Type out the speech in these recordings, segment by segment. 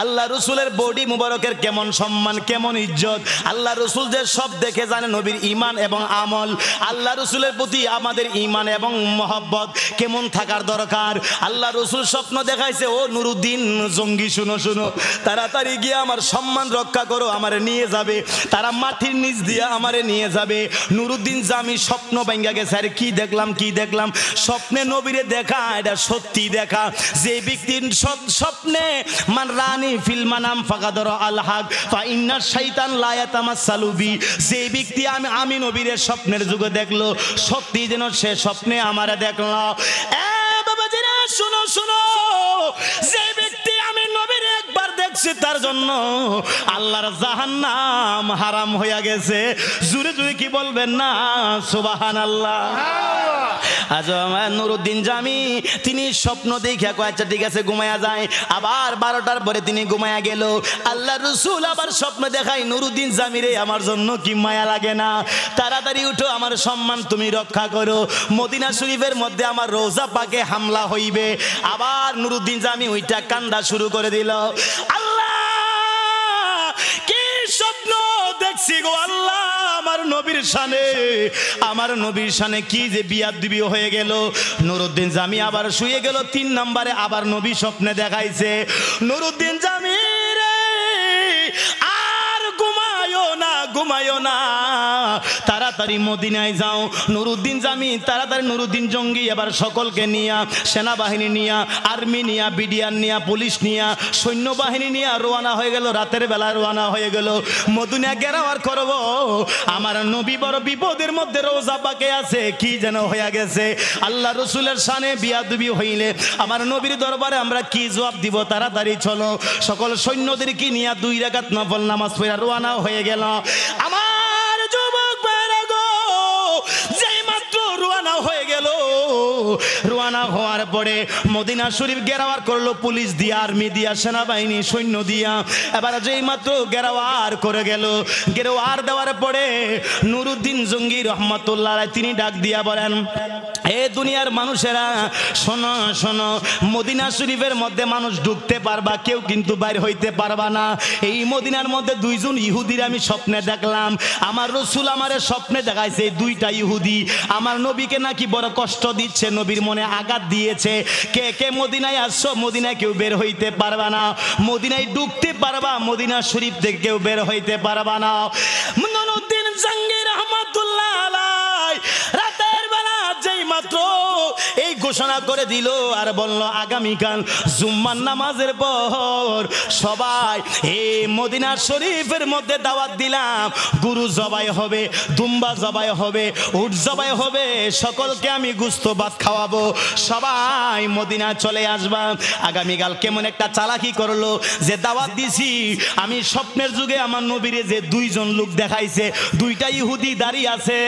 আল্লাহ রসুলের বডি মুবারকের কেমন সম্মান, কেমন ইজ্জত। আল্লাহ রসুল যে সব দেখে জানে নবীর ঈমান এবং আমল। আল্লাহ রসুলের প্রতি আমাদের ঈমান এবং মহব্বত কেমন থাকার দরকার। আল্লাহ রসুল স্বপ্ন দেখাইছে, ও নুরুদ্দিন জঙ্গি শুনো শুনো, তাড়াতাড়ি গিয়ে আমার সম্মান রক্ষা করো, আমারে নিয়ে যাবে, তারা মাটির নিচ দিয়ে আমারে নিয়ে যাবে। নুরুদ্দিন জামি স্বপ্ন ভাঙ্গা গেছে, আরে কি দেখলাম কি দেখলাম, স্বপ্নে নবীরে দেখা, এটা সত্যি দেখা। যে ব্যক্তির স্বপ্নে মান রানী ফিল মানাম ফাকাদর আল হক ফা ইন্না শাইতান লা ইয়াতামাসসালু বি, যে ব্যক্তি আমি নবীরে স্বপ্নের যুগে দেখলো, সত্যি যেন সে স্বপ্নে আমারে দেখলো। এ বাবাজিরা শুনো শুনো, যে ব্যক্তি আমি নবীরে একবার দেখছি তার জন্য আল্লাহর জাহান্নাম হারাম হয়ে গেছে। জুরে জুরে কি বলবেন না সুবহানাল্লাহ। আজ আমার নুরুদ্দিন জামি তিনি স্বপ্ন দেখে কয় আচ্ছা ঠিক আছে ঘুমায়া যায়, আবার 12টার পরে তিনি ঘুমায়া গেল। আল্লাহ রসুল আবার স্বপ্ন দেখাই, নুরুদ্দিন জামি রে আমার জন্য কি মায়া লাগে না, তাড়াতাড়ি উঠো, আমার সম্মান তুমি রক্ষা করো, মদিনা শরীফের মধ্যে আমার রোজা পাকে হামলা হইবে। আবার নুরুদ্দিন জামি ওইটা কান্দা শুরু করে দিল, আল্লাহ কি স্বপ্ন দেখছি গো আল্লাহ, আমার নবীর শানে কি যে বিয়াদবি হয়ে গেল। নুরুদ্দিন জামি আবার শুয়ে গেল। 3 নম্বরে আবার নবী স্বপ্নে দেখাইছে, নুরুদ্দিন জামি রে আর ঘুমায়ো না, তাড়াতাড়ি মদিনায় যাও। নুরুদ্দিন জামি তাড়াতাড়ি, নুরুদ্দিন জঙ্গি এবার সকলকে নিয়া, সেনাবাহিনী নিয়া, আর্মি নিয়া, বিডিআর নিয়া, পুলিশ নিয়া, সৈন্যবাহিনী নিয়া রওনা হয়ে গেল। রাতের বেলা রওনা হয়ে গেল, মদিনা ঘেরাওয়ার করব। আমার নবী বড় বিপদের মধ্যে, রোজা পাকে আছে, কি যেন হয়ে গেছে। আল্লাহ রসুলের শানে বিয়াদবি হইলে আমার নবীর দরবারে আমরা কি জবাব দিব? তাড়াতাড়ি চলো। সকল সৈন্যদেরকে নিয়ে 2 রাকাত নফল নামাজ পড়ে রওনা হয়ে গেল। আমার যুবক ভাইরা গো, যেই মাত্র রওনা হয়ে গেল, রওনা হওয়ার পরে মদিনা শরীফ ঘেরাওয়ার করলো পুলিশ দিয়া, আর্মি দিয়া, সেনাবাহিনী, সৈন্য দিয়া। এবার যেই মাত্র ঘেরাওয়ার করে গেল, ঘেরাওয়ার দেওয়ার পরে নুরুদ্দিন জঙ্গি রহমাতুল্লাহ আলাইহি তিনি ডাক দিয়া বলেন, এ দুনিয়ার মানুষেরা শোনো শোনো, মদিনা শরীফের মধ্যে মানুষ ঢুকতে পারবা, কেউ কিন্তু বাইরে হইতে পারবা না। এই মদিনার মধ্যে 2 জন ইহুদির আমি স্বপ্নে দেখলাম, আমার রসুল আমারে স্বপ্নে দেখাইছে 2টা ইহুদি আমার নবীকে নাকি বড় কষ্ট দিচ্ছে, নবীর মনে আঘাত দিয়েছে। কে কে মদিনায় আসছো? মদিনায় কেউ বের হইতে পারবা না, মদিনায় ঢুকতে পারবা, মদিনা শরীফ থেকে কেউ বের হইতে পারবা না। নুরুদ্দিন জঙ্গি রহমাতুল্লাহ আলাইহি রাতের বেলা যেই মাত্র এই ঘোষণা করে দিল আর বলল, আগামীকাল জুম্মার নামাজের পর সবাই এই মদিনা শরীফের মধ্যে দাওয়াত দিলাম, গরু জবাই হবে, দুম্বা জবাই হবে, উট জবাই হবে, সকলকে আমি গোশত ভাত খাওয়াবো, সবাই মদিনা চলে আসবা। আগামীকাল কেমন একটা চালাকি করলো যে দাওয়াত দিছি আমি স্বপ্নের যুগে আমার নবীরে যে 2 জন লোক দেখাইছে, 2টা ইহুদি দাঁড়িয়ে আছে,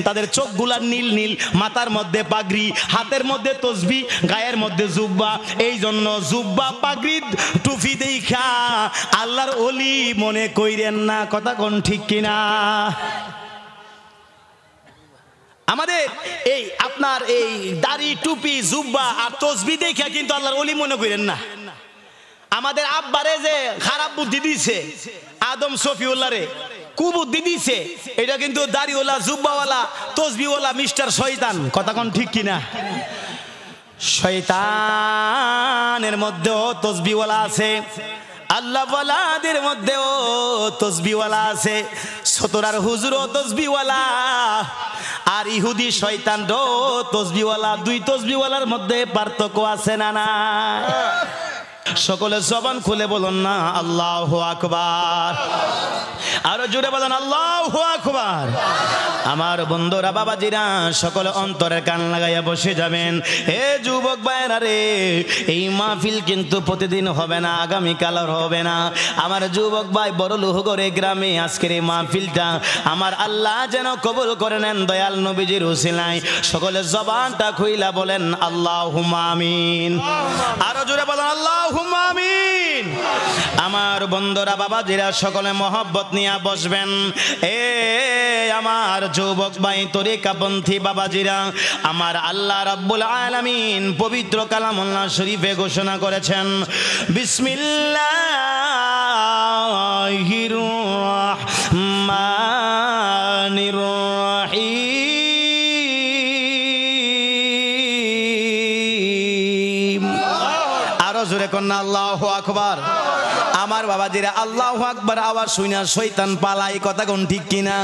তাদের চোখগুলা নীল নীল, মাথার মধ্যে পাগড়ি, হাতের মধ্যে তসবি, গায়ের মধ্যে জুব্বা। এই জন্য জুব্বা, পাগড়ি, টুপি দেখা আল্লাহর ওলি মনে কইরেন না। কথা কোন ঠিক কিনা? আমাদের এই আপনার এই দাড়ি, টুপি, জুব্বা আর তসবি দেখা কিন্তু আল্লাহর ওলি মনে করেন না। আমাদের আব্বারে যে খারাপ বুদ্ধি দিছে, আদম শফিউল্লাহ রে কুবুদ্ধি দিছে, এটা কিন্তু দাড়িওয়ালা, জুব্বাওয়ালা, তসবিওয়ালা মিস্টার শয়তান। কথা কোন ঠিক কিনা? শয়তানের মধ্যেও তসবিওয়ালা আছে, আল্লাহ ওয়ালাদের মধ্যেও তসবিওয়ালা আছে, সতরার হুজুরও তসবিওয়ালা, আর ইহুদি শয়তানও তসবিওয়ালা। 2 তসবিওয়ালার মধ্যে পার্থক্য আছে না না? সকলে জবান খুলে বলুন না আল্লাহু আকবার। আরো জোরে বলেন আল্লাহু আকবার। আমার বন্ধুরা, বাবাজিরা, সকলে অন্তরের কান লাগাইয়া বসে যাবেন। এ যুবক ভাইরা রে, এই মাহফিল কিন্তু প্রতিদিন হবে না, আগামীকাল আর হবে না। আমার যুবক ভাই, বড় লোহগড়ে গ্রামে আজকের এই মাহফিলটা আমার আল্লাহ যেন কবুল করে নেন দয়াল নবীজির উসিলায়। সকলে জবানটা খুইলা বলেন আল্লাহুম্মা আমিন। আরো জোরে বলেন আল্লাহুম্মা আমিন। আমার বন্ধুরা, বাবাজিরা, সকলে মহব্বত নিয়ে বসবেন। এ আমার যুবক ভাই, তরিকাপন্থী বাবাজিরা, আমার আল্লাহ রাব্বুল আলামিন পবিত্র কালামুল্লাহ শরীফে ঘোষণা করেছেন, বিসমিল্লাহ আকবার। আমার বাবাজিরা আল্লাহু আকবার আওয়াজ শুনা শয়তান পালায়, কথা কোন ঠিক কিনা?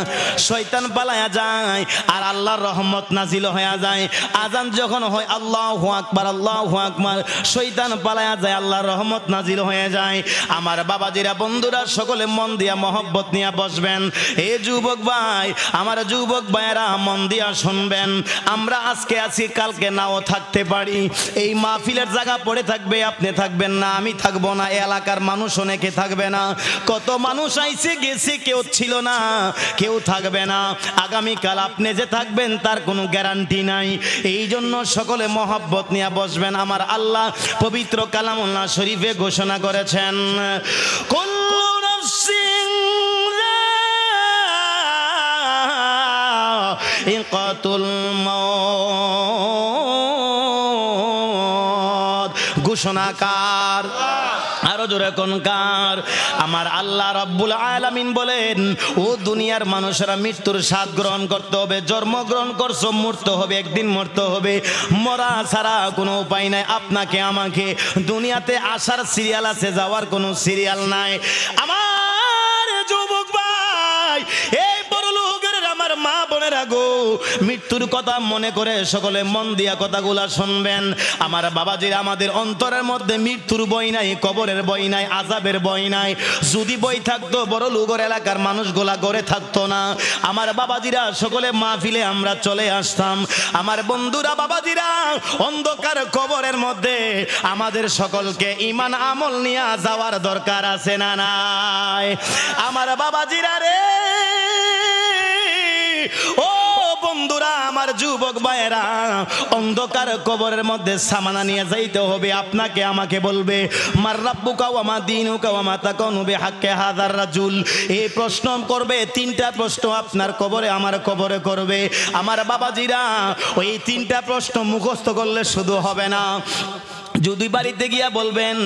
শয়তান পালায়া যায় আর আল্লাহর রহমত নাজিল হয়ে যায়। আজান যখন হয় আল্লাহু আকবার আল্লাহু আকবার, শয়তান পালায়া যায়, আল্লাহর রহমত নাজিল হয়ে যায়। আমার বাবাজিরা বন্ধুরা সকলে মন দিয়া মহব্বত নিয়ে বসবেন। এ যুবক ভাই, আমার যুবক ভাইয়েরা মন দিয়া শুনবেন। আমরা আজকে আছি, কালকে নাও থাকতে পারি। এই মাহফিলের জায়গা পড়ে থাকবে, আপনি থাকবেন না, আমি থাকবো না, এলাকার মানুষ অনেকে থাকবে না। কত মানুষ আইছে গেছে, কেউ ছিল না, কেউ থাকবে না। আগামীকাল আপনি যে থাকবেন তার কোনো গ্যারান্টি নাই। এই জন্য সকলে মহব্বত নিয়ে বসবেন। আমার আল্লাহ পবিত্র কালামুল্লাহ শরীফে ঘোষণা করেছেন, কুল্লু নাফসিন যায়িকাতুল মাউত। ঘোষণাকার আরো জোরে কোন কার? আমার আল্লাহ রাব্বুল আলামিন বলেন, ও দুনিয়ার মানুষেরা মৃত্যুর স্বাদ গ্রহণ করতে হবে। জন্মগ্রহণ করছো, মরতে হবে, একদিন মরতে হবে। মরা ছাড়া কোনো উপায় নাই আপনাকে আমাকে। দুনিয়াতে আসার সিরিয়াল আছে, যাওয়ার কোনো সিরিয়াল নাই। আমার যুবক ভাই, এই বড় লোকের আমার মা বোনেরা গো, মৃত্যুর কথা মনে করে সকলে মন দিয়া কথাগুলা শুনবেন। আমার বাবাজিরা, আমাদের অন্তরের মধ্যে মৃত্যুর বই নাই, কবরের বই নাই, আযাবের বই নাই। যদি বই থাকতো বড় লোকের এলাকার মানুষগুলা গড়ে থাকতো না। আমার বাবাজিরা সকলে মাহফিলে আমরা চলে আসতাম। আমার বন্ধুরা বাবাজিরা, অন্ধকার কবরের মধ্যে আমাদের সকলকে ঈমান আমল নিয়ে যাওয়ার দরকার আছে না নাই? আমার বাবাজিরা রে, ও বন্ধুরা, আমার যুবক ভাইয়েরা, অন্ধকার কবরের মধ্যে সামানা নিয়ে যাইতে হবে। আপনাকে আমাকে বলবে, মার রাব্বুকা ওয়া মা দীনুকা ওয়া মা তাকুনু বিহাক্কি হাযার রাজুল। এই প্রশ্ন করবে, তিনটা প্রশ্ন আপনার কবরে আমার কবরে করবে। আমার বাবাজিরা, ওই তিনটা প্রশ্ন মুখস্থ করলে শুধু হবে না। যদি বাড়িতে গিয়া বলবেন,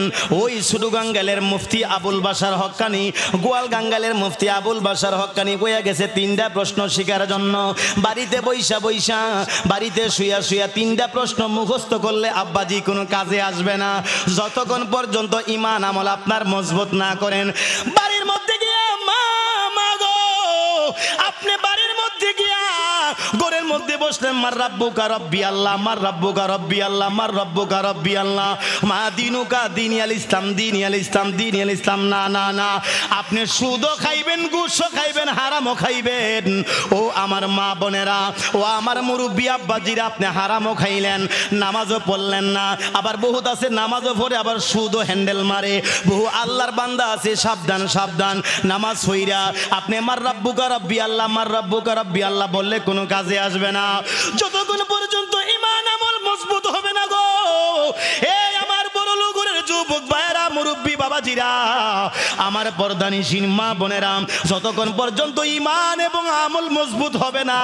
ওই সুডু গাঙ্গালের মুফতি আবুল বাশার হক্কানি, গোয়াল গাঙ্গালের মুফতি আবুল বাশার হক্কানি কইয়া গেছে তিনটা প্রশ্ন শিখার জন্য। বাড়িতে বইসা বইসা, বাড়িতে শুয়া শুয়া তিনটা প্রশ্ন মুখস্থ করলে আব্বাজি কোনো কাজে আসবে না, যতক্ষণ পর্যন্ত ঈমান আমল আপনার মজবুত না করেন। বাড়ির মধ্যে গিয়া মা গো, আপনি বাড়ির মধ্যে গিয়া ঘরের মধ্যে বসলেন, মার রাব্বুকা রব্বি আল্লাহ, মার রাব্বুকা রব্বি আল্লাহ, মার রাব্বুকা রব্বি আল্লাহ, মা দিনুকা দীনি আল ইসলাম, দীনি আল ইসলাম, দীনি আল ইসলাম। না না না, আপনি সুদও খাইবেন, ঘুষও খাইবেন, হারামও খাইবেন। ও আমার মা বোনেরা, ও আমার মুরব্বী আব্বাজিরা, আপনি হারামও খাইলেন, নামাজও পড়লেন না। আবার বহুত আছে নামাজও পড়ে আবার সুদও হ্যান্ডেল মারে। বহু আল্লাহর বান্দা আছে, সাবধান সাবধান। নামাজ হইরা আপনি মার রাব্বুকা রব্বি আল্লাহ, মার রাব্বুকা রব্বি আল্লাহ বললে কোনো কাজে আসবে না, যতক্ষণ পর্যন্ত ঈমান আমল মজবুত হবে না গো। এই আমার বড় লোকের যুবক ভাইয়েরা, মুরব্বী বাবাজিরা, আমার পর্দানিশীন মা বোনেরা, যতক্ষণ পর্যন্ত ঈমান এবং আমল মজবুত হবে না,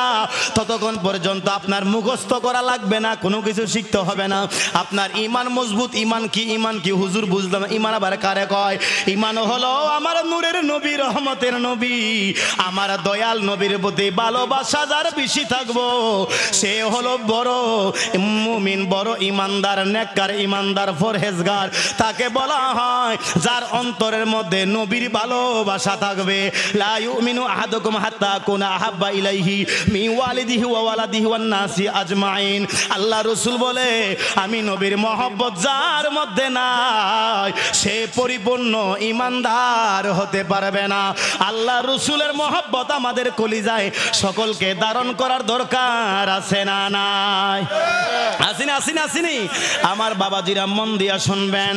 ততক্ষণ পর্যন্ত আপনার মুখস্থ করা লাগবে না, কোনো কিছু শিখতে হবে না। আপনার ঈমান মজবুত। ঈমান কি? ঈমান কি হুজুর বুঝলাম। ঈমান আবার কারে কয়? ঈমান হলো আমার নূরের নবী, রহমতের নবী, আমার দয়াল নবীর প্রতি ভালোবাসা যার বেশি থাকবো, সে হলো বড় মুমিন, বড় ইমানদার, নেককার ইমানদার, পরহেজগার। তাকে বলা হয় যার অন্তরের মধ্যে নবীর ভালোবাসা থাকবে। লা ইউমিনু আহাদুকুম হাত্তা আকুনা আহাব্বা ইলাইহি মিন ওয়ালিদিহি ওয়া ওয়ালাদিহি ওয়ান নাসি আজমাইন। আল্লাহ রাসূল বলে, আমি নবীর মহব্বত যার মধ্যে নাই, সে পরিপূর্ণ ইমানদার হতে পারবে না। আল্লাহ রাসূলের মহব্বত আমাদের কলিজায় সকলকে ধারণ করার দরকার আছে না নাই? আসিনি আসিনি আসিনি? আমার বাবাজিরা মন দিয়া শুনবেন।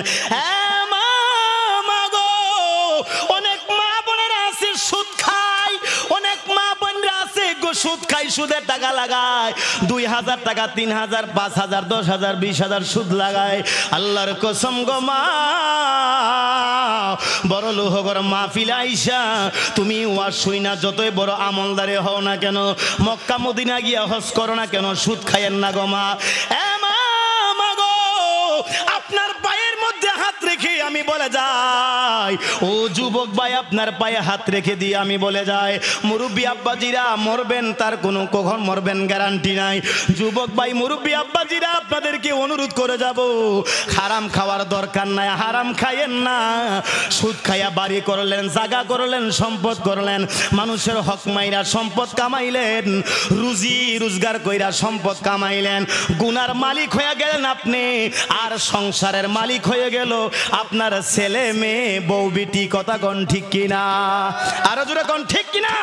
অনেক মা বোনেরা আছে সুদ খায়, অনেক মা বোনেরা আছে সুদ খায়, সুদের টাকা লাগায়, 2000 টাকা, 3000, 5000, 10,000, 20,000 সুদ লাগায়। আল্লাহর কসম গো মা, বড় লোহগর মাহফিল আইসা তুমি ওয়াজ শুই না, যতই বড় আমলদারে হও না কেন, মক্কা মদিনা গিয়া হজ করো না কেন, সুদ খাইয়েন না গো মা। আপনার পায়ের মধ্যে হাত রেখে আমি বলে যাই, ভাই, ও যুবক ভাই, আপনার পায়ে হাত রেখে দিয়ে আমি বলে যাই, মুরব্বী আব্বাজিরা মরবেন তার কোনো কখন মরবেন গ্যারান্টি নাই। যুবক ভাই, মুরব্বী আব্বাজিরা আপনাদেরকে অনুরোধ করে যাব, হারাম খাওয়ার দরকার নাই, হারাম খাইয়েন না। সুদ খাইয়া বাড়ি করলেন, জায়গা করলেন, সম্পদ করলেন, মানুষের হক মাইরা সম্পদ কামাইলেন, রুজি রোজগার কইরা সম্পদ কামাইলেন, গুনার মালিক হয়ে গেলেন আপনি, আর সংসারের মালিক হয়ে গেল আপনার ছেলে মেয়ে বউ বিটি। কথা কোন ঠিক কিনা? আরো জোরে কোন ঠিক কিনা?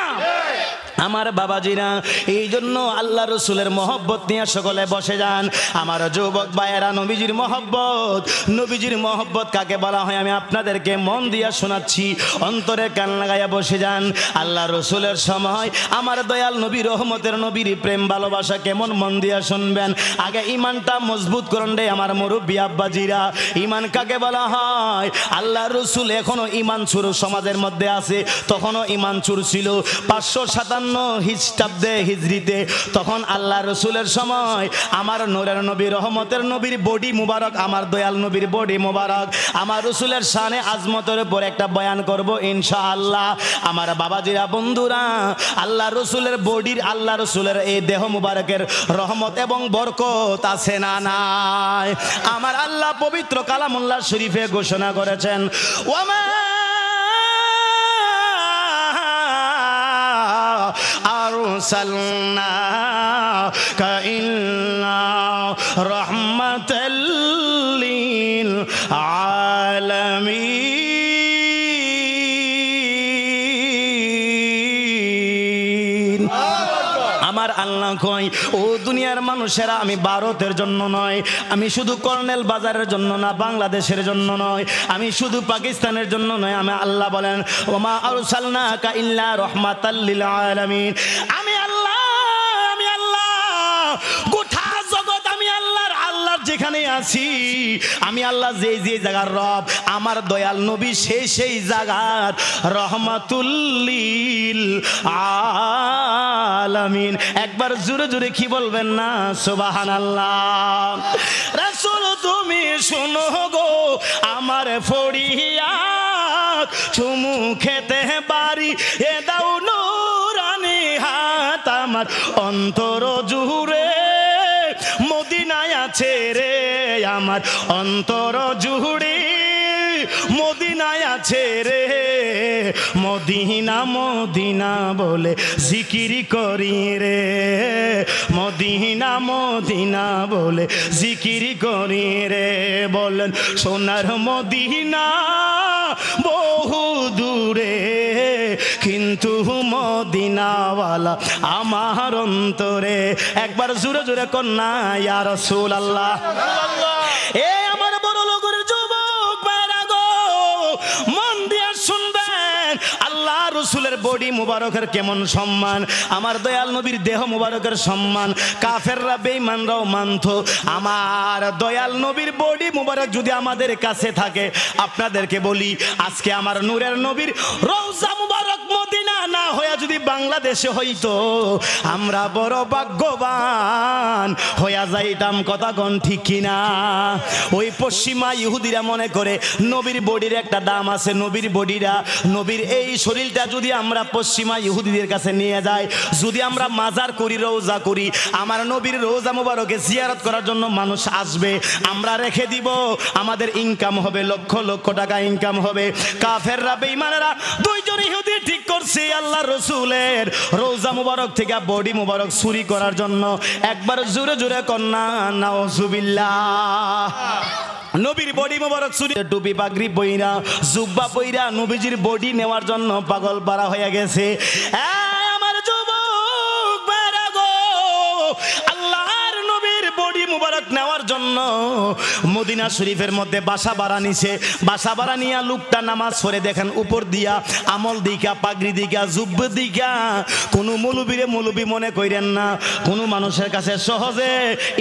আমার বাবাজিরা, এই জন্য আল্লাহ রসুলের মহব্বত নিয়ে সকলে বসে যান। আমার যুবক ভাইয়েরা, নবীজির মহব্বত, নবীজির মহব্বত কাকে বলা হয় আমি আপনাদেরকে মন দিয়া শোনাচ্ছি, অন্তরে কান লাগাইয়া বসে যান। আল্লাহ রসুলের সময় আমার দয়াল নবী, রহমতের নবীর প্রেম ভালোবাসা কেমন মন দিয়া শুনবেন। আগে ইমানটা মজবুত করুন রে আমার মুরব্বী আব্বাজিরা। ইমান কাকে বলা হয়? আল্লাহ রসুল এখনো ইমান চুর সমাজের মধ্যে আছে, তখনও ইমান চুর ছিল 557 খ্রিস্টাব্দে হিজরিতে। তখন আল্লাহ রসুলের সময় আমার নূরের নবী, রহমতের নবীর বডি মুবারক, আমার দয়াল নবীর বডি মুবারক, আমার রসুলের শানে আজমতের উপর একটা বয়ান করব ইনশাআল্লাহ। আমার বাবাজিরা, বন্ধুরা, আল্লাহ রসুলের বডির, আল্লাহ রসুলের এই দেহ মুবারকের রহমত এবং বরকত আছে না নাই? আমার আল্লাহ পবিত্র কালামুল্লাহ শরীফে ঘোষণা করেছেন, ওয়ামা আরসালনাকা ইল্লা রাহমাতাল লিল আলামিন। আমার আল্লাহ কয়, ও দুনিয়ার মানুষেরা, আমি ভারতের জন্য নয়, আমি শুধু কর্নেল বাজারের জন্য না, বাংলাদেশের জন্য নয়, আমি শুধু পাকিস্তানের জন্য নয়, আমি আল্লাহ বলেন, ওমা আরসালনাকা ইল্লা রাহমাতাল লিল আলামিন। আমি আল্লাহ গোটা জগৎ, আমি আল্লাহর যেখানে আছি, আমি আল্লাহ যে যে জায়গার রব, আমার দয়াল নবী সেই জায়গার রহমাতুল লিল আলামিন। একবার জোরে জোরে কি বলবেন না? সুবহানাল্লাহ। রাসূল তুমি শুনো গো আমার ফরিয়াদ, চুমু খেতে পারি এ দাও নূরানি হাত, আমার অন্তর জুড়ে মদিনায় আছে রে, আমার অন্তর জুড়ে মদিনায় আছে রে, মদিনা মদিনা বলে জিকির করি রে, মদিনা মদিনা বলে জিকির করি রে। বলেন সোনার মদিনা বহু দূরে, কিন্তু মদিনাওয়ালা আমার অন্তরে। একবার জোরে জোরে কন্যা ইয়া রাসূলুল্লাহ। এ আমার বড় লোকের যুবক ভাইরা গো, মন দিয়া শুনবেন, আল্লাহ রসুলের বডি মুবারকের কেমন সম্মান, আমার দয়াল নবীর দেহ মুবারকের সম্মান কাফেররা বেঈমানরাও মানত। আমার দয়াল নবীর বডি মুবারক যদি আমাদের কাছে থাকে, আপনাদেরকে বলি, আজকে আমার নূরের নবীর রওজা মুবারক মদিনা না হয়ে যদি বাংলাদেশে হইতো, আমরা বড় ভাগ্যবান হইয়া যাইতাম। কথা কোন ঠিক কিনা? ওই পশ্চিমা ইহুদিরা মনে করে নবীর বডির একটা দাম আছে, নবীর বডিরা, নবীর এই শরীরটা যদি আমরা পশ্চিমা ইহুদিদের কাছে নিয়ে যাই, যদি আমরা মাজার করি, রওজা করি, আমার নবীর রওজা মুবারকে জিয়ারত করার জন্য মানুষ আসবে, আমরা রেখে দিব, আমাদের ইনকাম হবে, লক্ষ লক্ষ টাকা ইনকাম হবে। কাফেররা বেঈমানেরা দুইজন ইহুদি ঠিক করছে আল্লাহ রসুলের রওজা মুবারক থেকে বডি মুবারক চুরি করার জন্য। একবার জোরে জোরে কন্যা নাউজুবিল্লাহ। নবীর বডি মুবারক চুরি, টুপি পাগড়ি পইরা, জুব্বা পইরা নবীজির বডি নেওয়ার জন্য পাগল পারা হয়ে গেছে। আমার যুবক ভাইরা গো, আল্লাহর নবীর বডি মুবারক নেওয়ার জন্য মদিনা শরীফের মধ্যে বাসা ভাড়া নিছে। বাসা ভাড়া নিয়ে লোকটা নামাজ পড়ে, দেখেন উপর দিয়া আমল দিকা, পাগড়ি দিকা, জুব্ব দিকা। কোনো মৌলবী মনে করেন না, কোনো মানুষের কাছে সহজে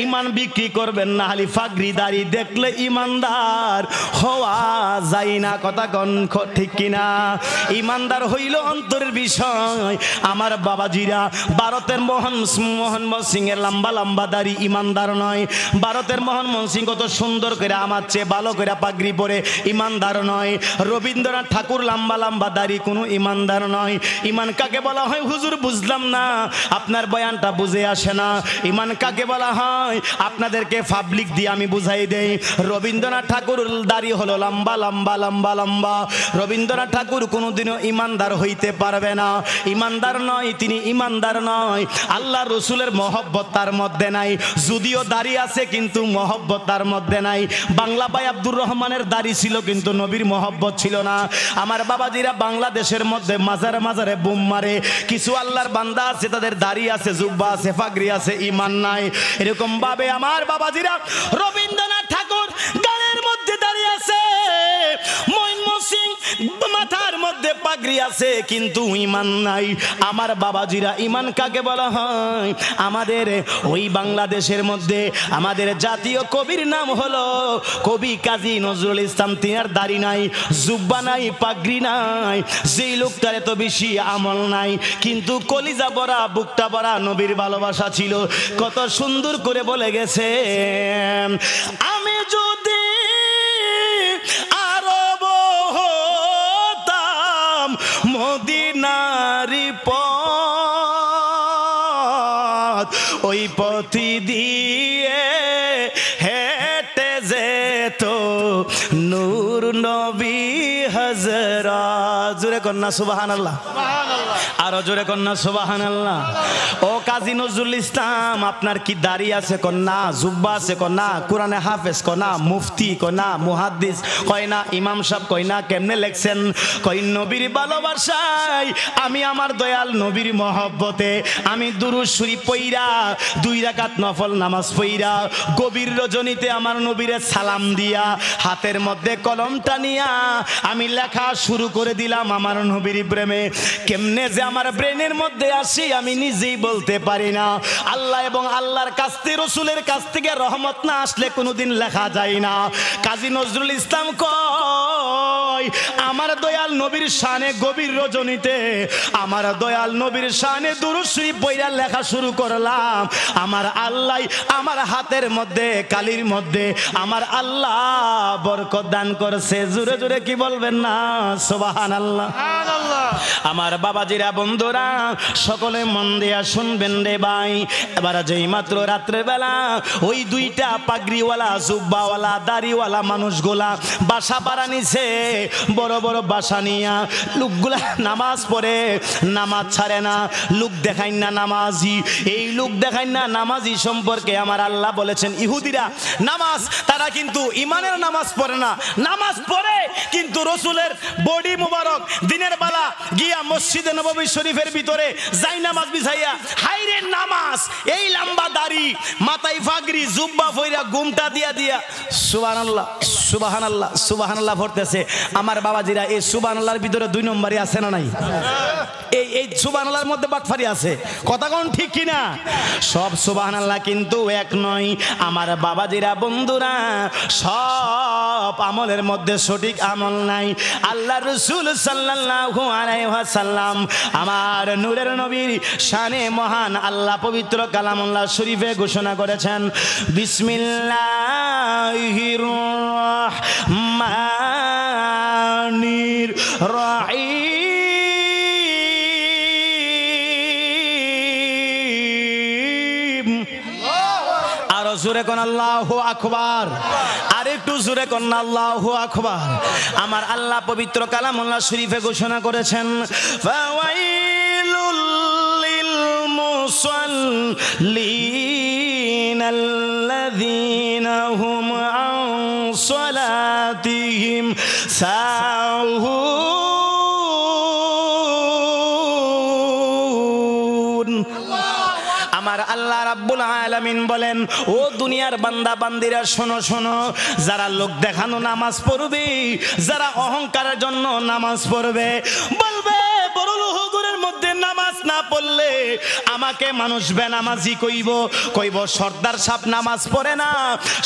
ইমান বিক্রি করবেন না, খালি পাগড়ি দাড়ি দেখলে ইমানদার হওয়া যায় না। কথা কন ঠিক কিনা? ইমানদার হইল অন্তরের বিষয়। আমার বাবাজিরা, ভারতের মোহন সিং এর লম্বা লম্বা দাড়ি ইমানদার নয়, ভারতের মনমোহন সিং কত সুন্দর করে আমার চেয়ে ভালো করে পাগড়ি পরে ইমানদার নয়। রবীন্দ্রনাথ ঠাকুর লম্বা লম্বা দাড়ি কোনো ইমানদার নয়। ইমান কাকে বলা হয় হুজুর বুঝলাম না, আপনার বয়ানটা বুঝে আসে না। ইমান কাকে বলা হয় আপনাদেরকে পাবলিক দিয়ে আমি বুঝাই দেই। রবীন্দ্রনাথ ঠাকুর দাড়ি হলো লম্বা লম্বা লম্বা লম্বা। রবীন্দ্রনাথ ঠাকুর কোনোদিনও ইমানদার হইতে পারবে না, ইমানদার নয়, তিনি ইমানদার নয়। আল্লাহ রসুলের মহব্বত তার মধ্যে নাই, যদিও দাড়ি আছে কিন্তু মহব্বত তার মধ্যে নাই। বাংলা ভাই আব্দুর রহমানের দাড়ি ছিল কিন্তু নবীর মহব্বত ছিল না। আমার বাবাজিরা বাংলাদেশের মধ্যে মাজারে মাজারে বুম মারে, কিছু আল্লাহর বান্দা আছে তাদের দাড়ি আছে, জুব্বা আছে, পাগড়ি আছে, ইমান নাই। এরকম ভাবে আমার বাবাজিরা রবীন্দ্রনাথ ঠাকুর গানের মধ্যে দাড়ি আছে, মনমোহন সিং মাথার মধ্যে পাগড়ি আছে কিন্তু ইমান নাই। আমার বাবাজিরা ইমান কাকে বলা হয়? আমাদের ওই বাংলাদেশের মধ্যে আমাদের জাতীয় কবির নাম হলো কবি কাজী নজরুল ইসলাম। তিনার দাড়ি নাই, জুব্বা নাই, পাগড়ি নাই। যেই লোকটার এত বেশি আমল নাই কিন্তু কলিজা ভরা বুকটা ভরা নবীর ভালোবাসা ছিল। কত সুন্দর করে বলে গেছে, আমি যদি আরব হতাম মদিনারি পথ, ওই পথি দিয়ে হেঁটে যেত নূর নবী হযরত। জোরে কন্যা সুবহানাল্লাহ, আরো জোরে কন্যা সুবহানাল্লাহ। ও কাজী নজরুল ইসলাম আপনার কি দাড়ি আছে কন্যা, জুব্বা আছে কন্যা, কোরআনে হাফেজ কন্যা, মুফতি কন্যা, মুহাদ্দিস কয় না, ইমাম সাহেব কয় না, কেমনে লেখছেন? কই নবীর ভালোবাসায় আমি আমার দয়াল নবীর মহব্বতে আমি দুরূদ শরীফ পইরা 2 রাকাত নফল নামাজ পইরা গভীর রজনীতে আমার নবীরে সালাম দিয়া হাতের মধ্যে কলমটা নিয়া আমি লেখা শুরু করে দিলাম আমার নবীর প্রেমে। কেমনে যে আমার ব্রেনের মধ্যে আসি আমি নিজেই বলতে পারি না। আল্লাহ এবং আল্লাহর কাছ থেকে রসুলের কাছ থেকে রহমত না আসলে কোনোদিন লেখা যায় না। কাজী নজরুল ইসলাম কয় আমার দয়াল নবীর শানে গভীর রজনীতে আমার দয়াল নবীর শানে দুরূদ শরীফ পড়া লেখা শুরু করলাম। আমার আল্লাহ আমার হাতের মধ্যে কালির মধ্যে আমার আল্লাহ বরকত দান করছে। জোরে জোরে কি বলবেন না সুবহানাল্লাহ। আমার বাবাজিরা বন্ধুরা সকলে মন দিয়া শুনবেন রে ভাই। এবার যেই মাত্র রাত্রে বেলা ওই 2টা পাগড়িওয়ালা জুব্বাওয়ালা দাড়িওয়ালা মানুষগুলা বাসা পাড়া নিছে, বড় বড় বাসা নিয়া লোকগুলা নামাজ পড়ে, নামাজ ছাড়ে না, লোক দেখাই না নামাজি। এই লোক দেখাই না নামাজি সম্পর্কে আমার আল্লাহ বলেছেন ইহুদিরা নামাজ তারা কিন্তু ইমানের নামাজ পড়ে না, নামাজ পড়ে কিন্তু রসুলের বডি মুবারক দিনের বেলা গিয়া মসজিদে নববী শরীফের ভিতরে যাই নামাজ বিছাইয়া হাইরে নামাজ, এই লম্বা দাড়ি, মাথায় পাগড়ি, জুব্বা পইরা ঘুমটা দিয়া দিয়া সুবহানাল্লাহ সুবহানাল্লাহ সুবহানাল্লাহ পড়তেছে। আমার বাবাজিরা এই সুবহানাল্লাহর ভিতরে 2 নম্বরই আছে না নাই? এই সুবহানাল্লাহর মধ্যে বাটফারি আছে, কথা কোন ঠিক কিনা? সব সুবহানাল্লাহ কিন্তু এক নয়। আমার বাবাজিরা বন্ধুরা সব আমলের মধ্যে সঠিক আমল নাই। আল্লাহ রাসূল সাল্লাল্লাহু আলাইহি ওয়াসাল্লাম আমার নূরের নবীর শানে মহান আল্লাহ পবিত্র কালামুল্লাহ শরীফে ঘোষণা করেছেন বিসমিল্লাহির রহমানির রহিম। আরো জোরে কোন আল্লাহু আকবার, আরেকটু জোরে কোন আল্লাহু আকবার। আমার আল্লাহ পবিত্র কালামুল্লাহ শরীফে ঘোষণা করেছেন ফাওয়াইলুল লিল মুসাল্লিন আল্লাযীনা হুম আন সালাতিহিম সাহুন। আমার আল্লাহ রাব্বুল আলামিন বলেন ও দুনিয়ার বান্দা বান্দিরা শোনো শোনো, যারা লোক দেখানো নামাজ পড়বে, যারা অহংকারের জন্য নামাজ পড়বে, বলবে বড় হুজুরের মধ্যে নামাজ না পড়লে আমাকে মানুষ বেনামাজি কইব সর্দার সাহেব নামাজ পড়ে না,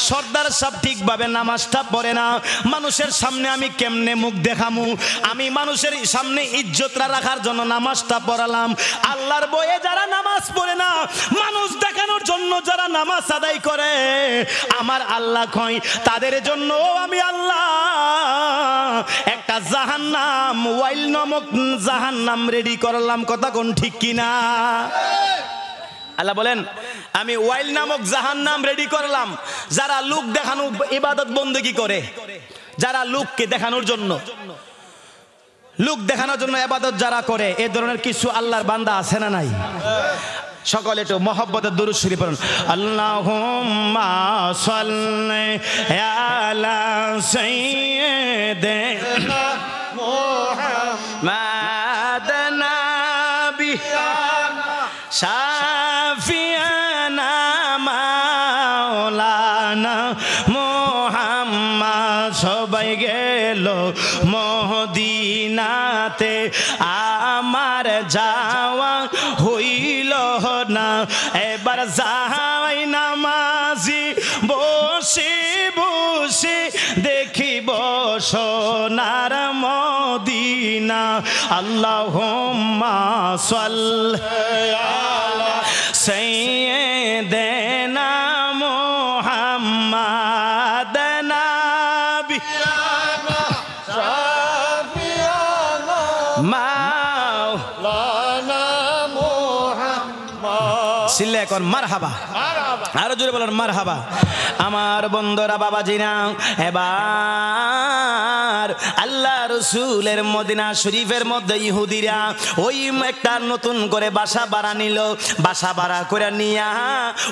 সর্দার সাহেব ঠিকভাবে নামাজটা পড়ে না। মানুষের সামনে আমি কেমনে মুখ দেখামু? আমি মানুষের সামনে ইজ্জতটা রাখার জন্য নামাজটা পড়ালাম। আল্লাহর বয়ে যারা নামাজ পড়ে না, মানুষ দেখানোর জন্য যারা নামাজ আদায় করে, আমার আল্লাহ কয় তাদের জন্য আমি আল্লাহ একটা জাহান্নাম, ওয়াইল নামক জাহান্নাম রেডি করলাম। কথা কোন ঠিক কিনা? আল্লাহ বলেন আমি ওয়াইল নামক জাহান্নাম রেডি করলাম। যারা লোক দেখানো ইবাদত বন্দেগী করে, যারা লোককে দেখানোর জন্য ইবাদত যারা করে, এই ধরনের কিছু আল্লাহর বান্দা আছে না নাই? সকলে একটু মহব্বতের দুরূদ শরীফ পড়ুন। আল্লাহুম্মা সাল্লি আলা সাইয়্যিদিনা মুহাম্মাদ নাবিয়ানা শাফিয়ানা মাওলানা মুহাম্মদ। সবাই গেল মদিনাতে, আমার যাওয়া হইল না। এবার যাই নামাজি বসে বসে দেখিব সোনার মদিনা। আল্লাহুম্মা সাল্লি আলা সাইয়্যিদিনা মুহাম্মাদ নাবিয়ানা শাফিয়ানা মাওলানা মুহাম্মদ। সিল্লে এখন মারহাবা, আরো জোরে বলেন মারহাবা। আমার বন্ধুরা, বাবাজিরা, এবার আল্লাহ রসুলের মদিনা শরীফের মধ্যে ইহুদিরা ওই একটা নতুন করে বাসা ভাড়া নিল। বাসা ভাড়া করে নিয়া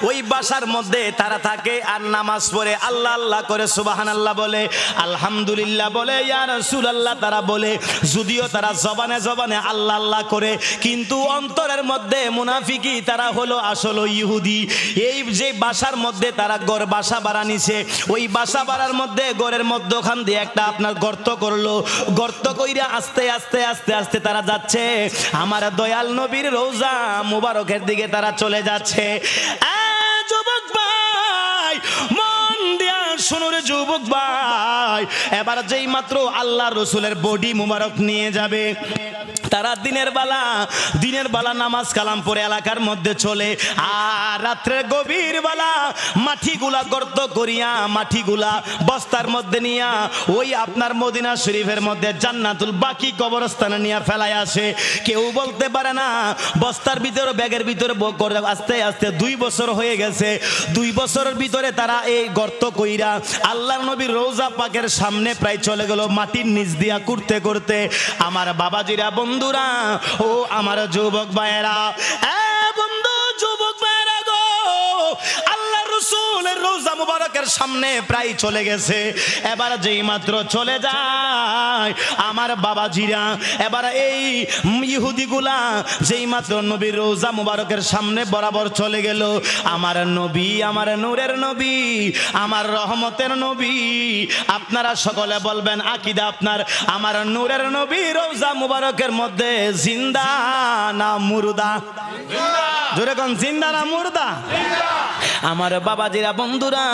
ওই বাসার মধ্যে তারা থাকে আর নামাজ পড়ে, আল্লাহ আল্লাহ করে, সুবহানাল্লাহ বলে, আলহামদুলিল্লাহ বলে, ইয়া রাসূলুল্লাহ তারা বলে। যদিও তারা জবানে জবানে আল্লাহ আল্লাহ করে, কিন্তু অন্তরের মধ্যে মুনাফিকি, তারা হলো আসলে ইহুদি। এই যে বাসার মধ্যে তারা গড় বাসা ভাড়া নিছে, ওই বাসা ভাড়ার মধ্যে গড়ের মধ্যখান দিয়ে একটা আপনার গর্ত করলো। গর্ত কইরা আস্তে আস্তে আস্তে আস্তে তারা যাচ্ছে আমার দয়াল নবীর রওজা মুবারকের দিকে তারা চলে যাচ্ছে। যুবক ভাই মন দিয়া শুনো রে যুবক ভাই, এবার যেই মাত্র আল্লাহ রসুলের বডি মুবারক নিয়ে যাবে, তারা দিনের বেলা নামাজ কালাম পড়ে এলাকার মধ্যে চলে, আর রাত্রে গভীর বেলা মাটিগুলা গর্ত করিয়া মাটিগুলা বস্তার মধ্যে নিয়া ওই আপনার মদিনা শরীফের মধ্যে জান্নাতুল বাকি কবরস্থানে নিয়ে ফেলায় আসে। কেউ বলতে পারে না বস্তার ভিতরে ব্যাগের ভিতরে আস্তে আস্তে 2 বছর হয়ে গেছে। 2 বছরের ভিতরে তারা এই গর্ত কইরা আল্লাহর নবীর রওজা পাকের সামনে প্রায় চলে গেল মাটির নিচ দিয়া করতে করতে। আমার বাবাজিরা, বন্ধুরা, ও আমার যুবক ভাইয়েরা, বন্ধু যুবক ভাইয়েরা গো, আল্লাহ রাসূলের রওজা মুবারকের সামনে প্রায় চলে গেছে। এবার যেই মাত্র চলে যায় আমার বাবাজিরা, এবার এই ইহুদিগুলা যেই মাত্র নবীর রওজা মুবারকের সামনে বরাবর চলে গেল, আমার নবী, আমার নূরের নবী, আমার রহমতের নবী, আপনারা সকলে বলবেন আকীদা আপনার, আমার নূরের নবী রওজা মুবারকের মধ্যে জিন্দা না মুর্দা? জোরে কোন জিন্দা না মুর্দা? আমার বাবাজিরা, বন্ধুরা,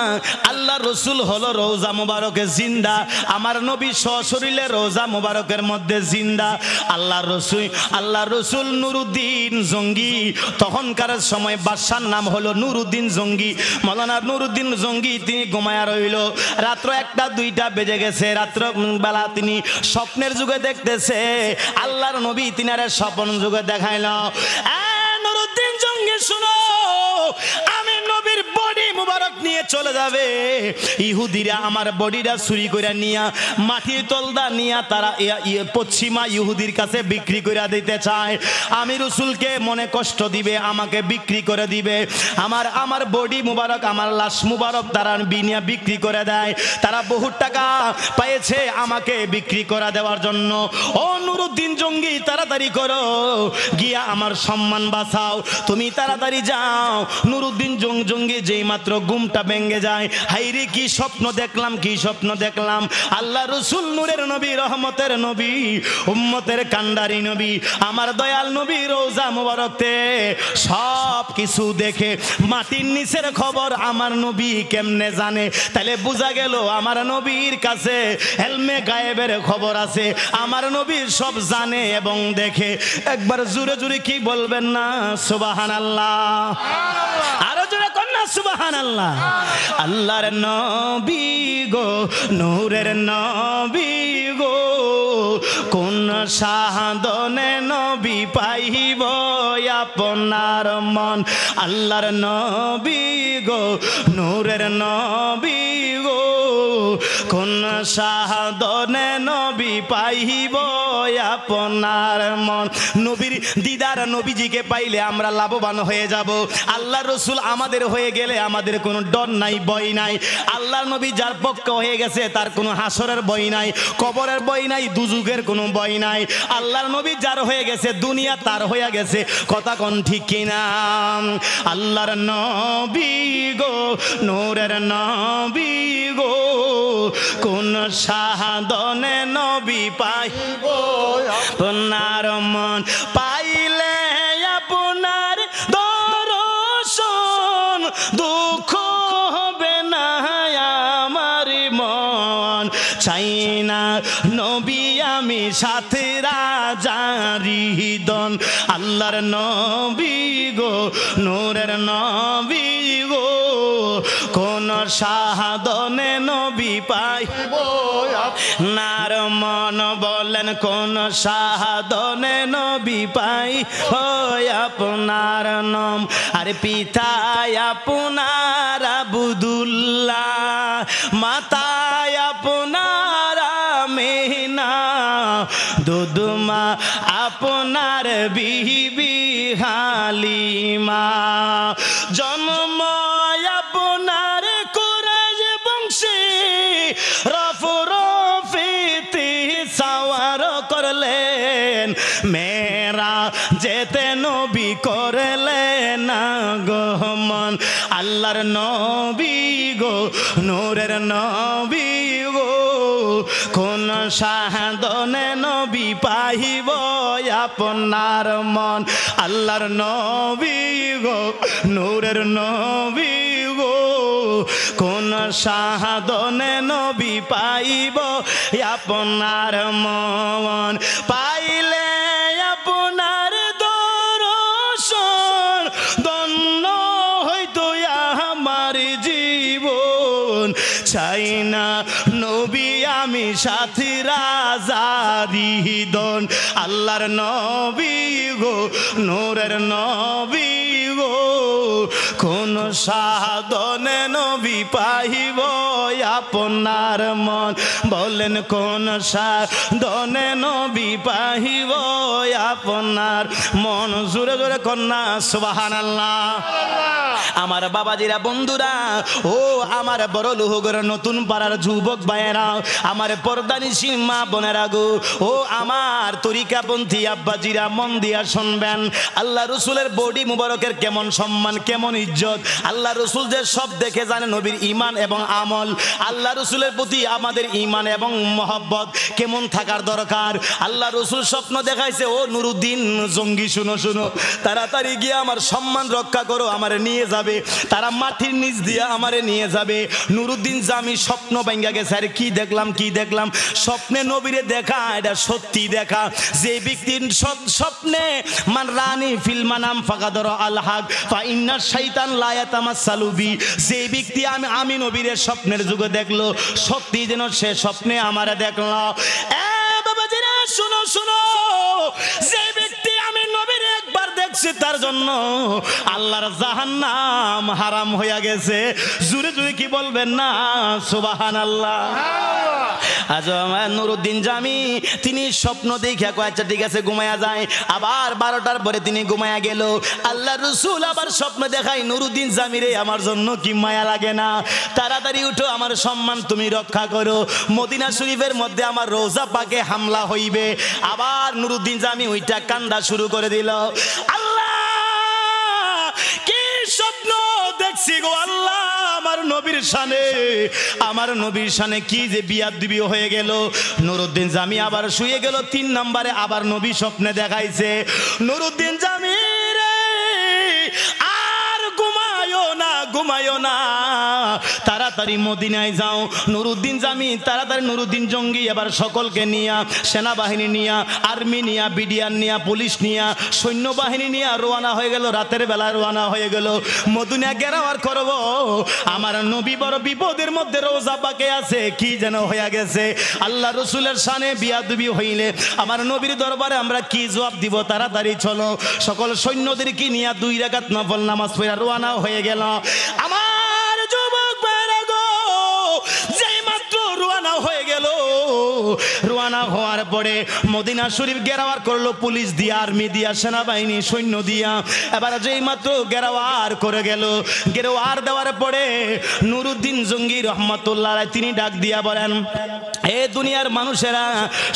আল্লাহ রসুল হলো রওজা মুবারকে জিন্দা, আমার নবী সশরীরে রওজা মুবারকের মধ্যে জিন্দা। আল্লাহ রসুল নুরুদ্দিন জঙ্গি, তখনকার সময় বাদশার নাম হলো নুরুদ্দিন জঙ্গি। মৌলানা নুরুদ্দিন জঙ্গি তিনি ঘুমায়া রইল। রাত্র 1টা 2টা বেজে গেছে। রাত্র বেলা তিনি স্বপ্নের যুগে দেখতেছে আল্লাহর নবী তিনারে স্বপ্ন যুগে দেখাইল। নুরুদ্দিন জঙ্গি শুনো, আমি নবীর বডি মুবারক নিয়ে চলে যাবে। ইহুদিরা আমার বডিটা চুরি করে নিয়া মাটির তলদা নিয়া তারা পশ্চিমা ইহুদির কাছে বিক্রি করে দিতে চায়। আমি রসুলকে মনে কষ্ট দিবে, আমাকে বিক্রি করে দিবে। আমার বডি মুবারক, আমার লাশ মুবারক তারা বিনিয়া বিক্রি করে দেয়। তারা বহু টাকা পেয়েছে আমাকে বিক্রি করে দেওয়ার জন্য। ও নুরুদ্দিন জঙ্গি, তাড়াতাড়ি করো, গিয়া আমার সম্মান বাঁচাও, তুমি তাড়াতাড়ি যাও। নুরুদ্দিন জঙ্গি যেই মাত্র ঘুমটা বুকটা ভেঙে যায়। হাইরে কি স্বপ্ন দেখলাম, কি স্বপ্ন দেখলাম। আল্লাহ রসুল নূরের নবী, রহমতের নবী, উম্মতের কান্ডারি নবী, আমার দয়াল নবী রোজা মুবারকতে সব কিছু দেখে মাটির নিচের খবর আমার নবী কেমনে জানে? তাহলে বোঝা গেল আমার নবীর কাছে এলমে গায়েবের খবর আছে। আমার নবী সব জানে এবং দেখে। একবার জোরে জোরে কি বলবেন না সুবহানাল্লাহ? আরো জোরে কর না সুবহানাল্লাহ। আল্লাহর নবী গো, নূরের নবী গো, কোন সাধনে নবী পাইব আপনার মন। আল্লাহর নবী গো, নূরের নবী গো, কোন সাধনে নবী পাইব আপনার মন। নবীর দিদার, নবীজিকে পাইলে আমরা লাভবান হয়ে যাব। আল্লাহ রসুল আমাদের হয়ে গেলে আমাদের কোনো ডর নাই, ভয় নাই। আল্লাহ নবী যার পক্ষ হয়ে গেছে তার কোনো হাসরের ভয় নাই, কবরের ভয় নাই, দুজুগের কোনো ভয় নাই। আল্লাহর নবী যার হয়ে গেছে দুনিয়া তার হয়ে গেছে। কথা কোন ঠিক কিনা? আল্লাহর নবী গো, নূরের নবী গো, কোন সাধনে নবী পাইব আপনার মন। পাইলে আপনার দর্শন দুঃখ হবে না আমার মন। চাই না নবী আমি সাথে রাজারিদন। আল্লাহর নবী গো, নূরের নবী গো, কোন সাধনে নবী পাইব নার মন। বলেন কোন সাধনে নবী পাই আপনার নাম। আরে পিতায় আপনার আবদুল্লাহ, মাতায় আপনার আমিনা, দুদমা আপনার বিবি হালিমা। জন্ম আপনার কুরাইশ বংশে, রফরফিতি সাওয়ার করলেন, মেরা যেতে নবী করলেন আগমন। আল্লাহর নবী গো, নূরের নবী গো, কোন সাধনে নবী পাইব আপনার মন। আল্লাহর নবী গো, নূরের নবী গো, কোন সাধনে নবী পাইব আপনার মন। পাইলে আপনার দর্শন ধন্য হইতো আমার জীবন। চাই না নবী আমি সাথী রাজারিদন। আল্লাহর নবী গো, নূরের নবী গো, কোন সাধনে নবী পাইব আপনার মন। বলেন কোন সাধনে নবী পাইব আপনার মন। জোরে জোরে কন্যা সুবহানাল্লাহ। আমার বাবাজিরা, বন্ধুরা, ও আমার বড় লোহগর নতুন পাড়ার যুবক ভাইয়েরা, আমার পর্দানিশী মা বোনেরা গো, ও আমার তরিকাপন্থী আব্বাজিরা, মন দিয়া শুনবেন। আল্লাহ রসুলের বডি মুবারকের কেমন সম্মান, কেমন ইজ্জত। আল্লাহ রসুল যে সব দেখে জানে নবীর ঈমান এবং আমল। আল্লাহ রসুলের প্রতি আমাদের ঈমান এবং মহব্বত কেমন থাকার দরকার। আল্লাহ রসুল স্বপ্ন দেখাইছে, ও নুরুদ্দিন জঙ্গি শুনো শুনো, তাড়াতাড়ি গিয়ে আমার সম্মান রক্ষা করো, আমারে নিয়ে যাবে। তারা মাটির নিচ দিয়ে আমারে নিয়ে যাবে। নুরুদ্দিন জামি স্বপ্ন ভাঙ্গা গেছে। আর কি দেখলাম, কি দেখলাম? স্বপ্নে নবীরে দেখা, এটা সত্যি দেখা। যে ব্যক্তির স্বপ্নে মান রানী ফিলমানাম ফাকাদর আল হক ফা ইন্না শাইতান লা ইয়াতামাসসালু বি, যে ব্যক্তি আমি নবীরে স্বপ্নের যুগে দেখলো, সত্যি যেন সে স্বপ্নে আমারে দেখলো। এ বাবাজিরা শুনো শুনো, যে ব্যক্তি আমি নবীর একবার দেখছি তার জন্য আল্লাহর জাহান্নাম হারাম হইয়া গেছে। জুরে জুরে কি বলবেন না সুবহানাল্লাহ। আজ আমার নুরুদ্দিন জামি তিনি স্বপ্ন দেখে কয় আচ্ছা ঠিক আছে ঘুমায়া যায়। আবার 12টার পরে তিনি ঘুমায়া গেল। আল্লাহ রসুল আবার স্বপ্ন দেখায়, নুরুদ্দিন জামি রে, আমার জন্য কি মায়া লাগে না? তাড়াতাড়ি উঠো, আমার সম্মান তুমি রক্ষা করো। মদিনা শরীফের মধ্যে আমার রোজা পাকে হামলা হইবে। আবার নুরুদ্দিন জামি ওইটা কান্দা শুরু করে দিল। আল্লাহ কি স্বপ্ন দেখছি গো আল্লাহ, আমার নবীর শানে, আমার নবীর শানে কি যে বিয়াদবি হয়ে গেল। নুরুদ্দিন জামি আবার শুয়ে গেল। 3 নম্বরে আবার নবী স্বপ্নে দেখাইছে, নুরুদ্দিন জামি রে আর ঘুমায়ো না, তাড়াতাড়ি মদিনায় যাও। নুরুদ্দিন জামি তাড়াতাড়ি, নুরুদ্দিন জঙ্গি এবার সকলকে নিয়া, সেনাবাহিনী নিয়া, আর্মি নিয়া, বিডিআর নিয়া, পুলিশ নিয়া, সৈন্যবাহিনী নিয়া রওনা হয়ে গেল। রাতের বেলা রওনা হয়ে গেল, মদিনা ঘেরাও করব। আমার নবী বড় বিপদের মধ্যে, রোজা পাকে আছে, কি যেন হয়ে গেছে। আল্লাহ রসুলের শানে বিয়াদবি হইলে আমার নবীর দরবারে আমরা কি জবাব দিব? তাড়াতাড়ি চলো। সকল সৈন্যদেরকে নিয়ে 2 রাকাত নফল নামাজ পড়ে রওনা হয়ে গেল। আমার যুবক ভাইরা গো, যেই মাত্র রওনা হয়ে গেল, রওনা হওয়ার পরে মদিনা শরীফ ঘেরাওয়ার করলো পুলিশ দিয়া, আর্মি দিয়া, সেনাবাহিনী, সৈন্য দিয়া। এবার যেই মাত্র ঘেরাওয়ার করে গেল, ঘেরাওয়ার দেওয়ার পরে নুরুদ্দিন জঙ্গি রহমাতুল্লাহ তিনি ডাক দিয়া বলেন, এ দুনিয়ার মানুষেরা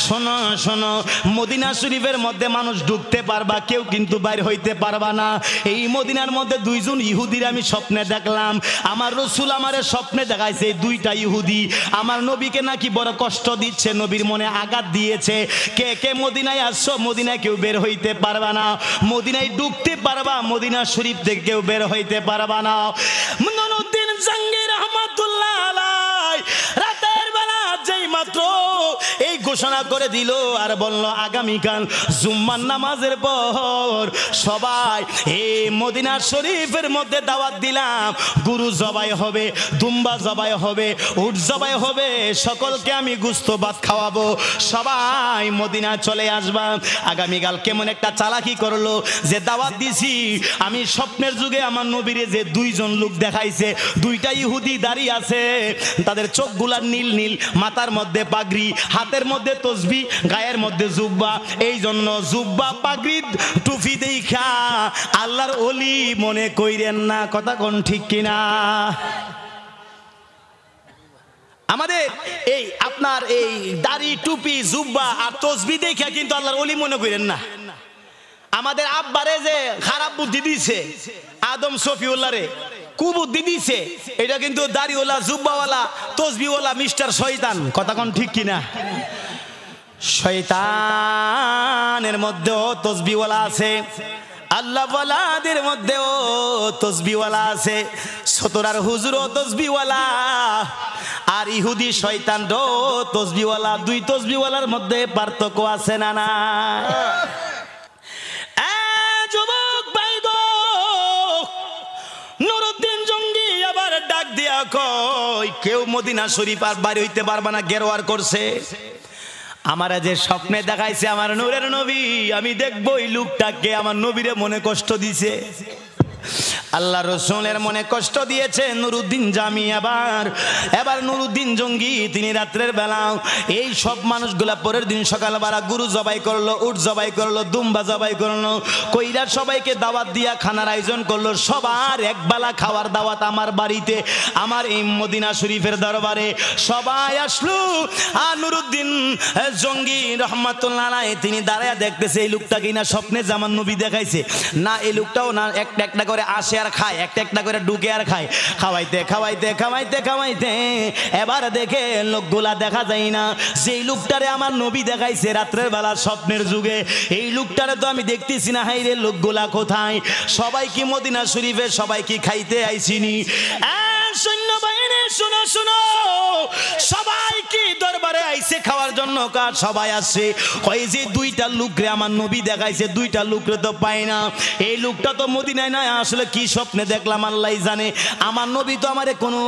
শোনো শোনো, মদিনা শরীফের মধ্যে মানুষ ঢুকতে পারবা, কেউ কিন্তু বাইর হইতে পারবা না। এই মদিনার মধ্যে 2 জন ইহুদির আমি স্বপ্নে দেখলাম। আমার রসুল আমারে স্বপ্নে দেখাইছে 2টা ইহুদি আমার নবীকে নাকি বড় কষ্ট দিচ্ছে, নবীর মনে আঘাত দিয়েছে। কে কে মদিনায় আসছো? মদিনায় কেউ বের হইতে পারবা না, মদিনায় ঢুকতে পারবা, মদিনা শরীফ থেকে কেউ বের হইতে পারবা না। নুরুদ্দিন জঙ্গি রহমাতুল্লাহ আলাইহি রাতের বেলা যেই মাত্র এই ঘোষণা করে দিল আর বলল, আগামীকাল জুম্মার নামাজের পর সবাই এই মদিনা শরীফের মধ্যে দাওয়াত দিলাম, গরু জবাই হবে, দুম্বা জবাই হবে, উট জবাই হবে, সকলকে আমি গোশত ভাত খাওয়াবো, সবাই মদিনা চলে আসবা। আগামীকাল কেমন একটা চালাকি করলো যে দাওয়াত দিছি আমি স্বপ্নের যুগে আমার নবীরে যে 2 জন লোক দেখাইছে, 2টা ইহুদি দাঁড়িয়ে আছে, তাদের চোখগুলা নীল নীল, মাথার মধ্যে পাগড়ি, হাতের মধ্যে তসবি, গায়ের মধ্যে জুব্বা। এই জন্য জুব্বা, পাগড়ি, টুপি দেখা আল্লাহর ওলি মনে কইরেন না। কথা কোন ঠিক কিনা? আমাদের এই আপনার এই দাড়ি, টুপি, জুব্বা আর তসবি দেখা কিন্তু আল্লাহর ওলি মনে করেন না। আমাদের আব্বারে যে খারাপ বুদ্ধি দিছে, আদম শফিউল্লাহ রে কুবুদ্ধি দিছে, এটা কিন্তু দাড়িওয়ালা, জুব্বাওয়ালা, তসবিওয়ালা মিস্টার শয়তান। কথা কোন ঠিক কিনা? শয়তানের মধ্যেও তসবিওয়ালা আছে, আল্লাহ ওয়ালাদের মধ্যেও তসবিওয়ালা আছে, সতরার হুজুরও তসবিওয়ালা, আর ইহুদি শয়তানও তসবিওয়ালা। 2 তসবিওয়ালার মধ্যে পার্থক্য আছে না? না যুবক ভাই গো, নুরুদ্দিন জঙ্গি আবার ডাক দিয়া কই, কেউ মদিনা শরীফ আর বাড়ি হইতে পারবা না, গেরোয়ার করছে। আমারা যে স্বপ্নে দেখাইছে আমার নূরের নবী, আমি দেখবো এই লোকটাকে, আমার নবীরে মনে কষ্ট দিছে, আল্লাহ রসুলের মনে কষ্ট দিয়েছে নুরুদ্দিন জামি। এবার নুরুদ্দিন জঙ্গি তিনি রাত্রের বেলা এই সব মানুষগুলা পরের দিন সকালবেলা গরু জবাই করলো, উট জবাই করলো, দুম্বা জবাই করলো, কইরা সবাইকে দাওয়াত দিয়া খানার আয়োজন করলো। সবার একবেলা খাওয়ার দাওয়াত আমার বাড়িতে, আমার এই মদিনা শরীফের দরবারে সবাই আসলো। আর নুরুদ্দিন জঙ্গি রহমাতুল্লাহ আলাইহি তিনি দাঁড়ায়া দেখতেছে এই লোকটা কিনা স্বপ্নে জামান নবী দেখাইছে না, এই লোকটাও না একটা একটা করে আসে আর খায়, একটা একটা করে ঢুকে আর খায়, খাওয়াইতে খাওয়াইতে খাওয়াইতে খাওয়াইতে এবার দেখে লোকগুলা দেখা যায় না। যেই লোকটারে আমার নবী দেখাইছে রাত্রের বেলা স্বপ্নের যুগে, এই লোকটারে তো আমি দেখতেছি না। হাই রে, লোকগুলা কোথায়? সবাই কি মদিনা শরীফে সবাই কি খাইতে আইসিনি? সৈন্যবাহিনী শুনো শুনো, সবাই কি দরবারে আইছে খাওয়ার জন্য? কার সবাই আসছে। কই যে 2টা লোকরে আমার নবী দেখাইছে, 2টা লোকরে তো পাই না। এই লোকটা তো মদিনায় নাই, আসলে কি স্বপ্নে দেখলাম আল্লাহই জানে। আমার নবী তো আমারে কোনো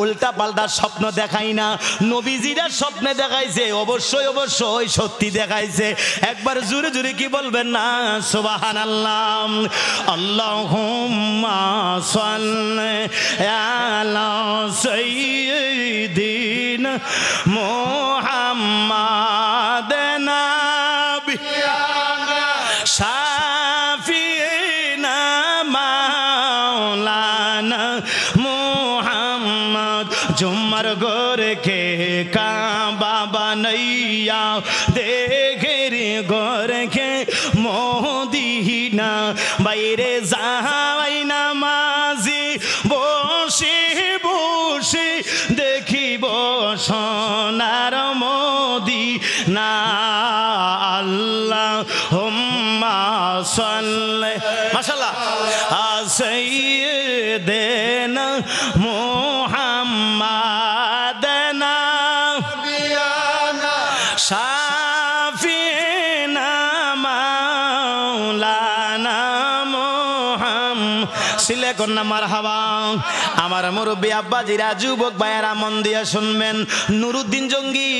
উল্টা পাল্টা স্বপ্ন দেখাই না, নবীজিরা স্বপ্নে দেখাইছে অবশ্যই অবশ্যই সত্যি দেখাইছে। একবার জোরে জোরে কি বলবেন না? সুবহানাল্লাহ। আল্লাহুম্মা সাল্লি আলা সাইয়্যিদিনা মুহাম্মাদ নাবিয়ানা শাফিনা মাওলানা মুহাম্মদ। জুম্মার গোরে কে কাবা বানাইয়া দেখের গোরে কে মদিনা, বাইরে যাই নামাজি বসে আল্লাহুম্মা সাল্লি মাশাআল্লাহ সাইয়্যিদিনা মুহাম্মাদানা শাফিনা মাওলানা মুহাম্মদ সিলে কন্যা মারহাবা। আমার মুরব্বী আব্বাজিরা যুবক ভাইয়েরা মন দিয়ে শুনবেন। নুরুদ্দিন জঙ্গি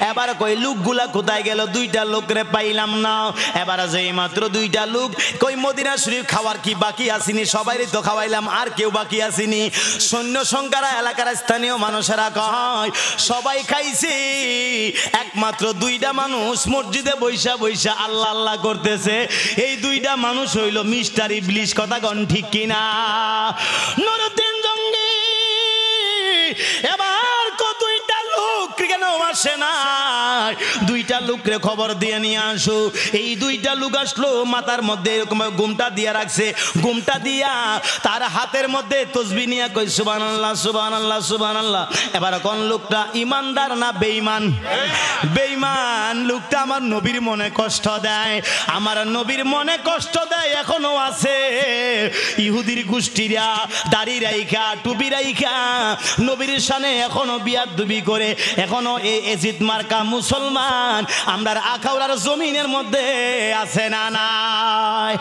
এবার কই লোকগুলা কোথায় গেল? দুইটা লোকরে পাইলাম না। এবার যেই মাত্র দুইটা লোক কই মদিনা শরীফ খাওয়ার কি বাকি আসেনি? সবাইরই তো খাওয়াইলাম, আর কেউ বাকি আসেনি? সৈন্য সংখ্যারা এলাকার স্থানীয় মানুষেরা কয় সবাই খাইছে, একমাত্র দুইটা মানুষ মসজিদে বৈশা বৈশা আল্লাহ আল্লাহ করতেছে। এই দুইটা মানুষ হইল মিস্টার ইবলিশ। কথা কন ঠিক কিনা? নুরুদ্দিন জঙ্গি এবার দুইটা লোক কেন আসে না? দুইটা লোকরে খবর দিয়ে নিয়ে আসো। এই দুইটা লোক আসলো, মাথার মধ্যে এরকম ঘুমটা দিয়া রাখছে। ঘুমটা দিয়া তার হাতের মধ্যে তসবিহ নিয়ে কই সুবহানাল্লাহ সুবহানাল্লাহ সুবহানাল্লাহ। এবার কোন লোকটা ইমানদার না বেঈমান? বেঈমান লোকটা আমার নবীর মনে কষ্ট দেয়, আমার নবীর মনে কষ্ট দেয়, এখনো আছে। ইহুদির গোষ্ঠীরা দাড়ি রাইখা টুপি রাইখা নবীর শানে এখনো বিয়াদবি করে, এখনো এই এজিদ মার্কা মুসলমান আমরা আখাউড়ার জমিনের মধ্যে আছে না নাই?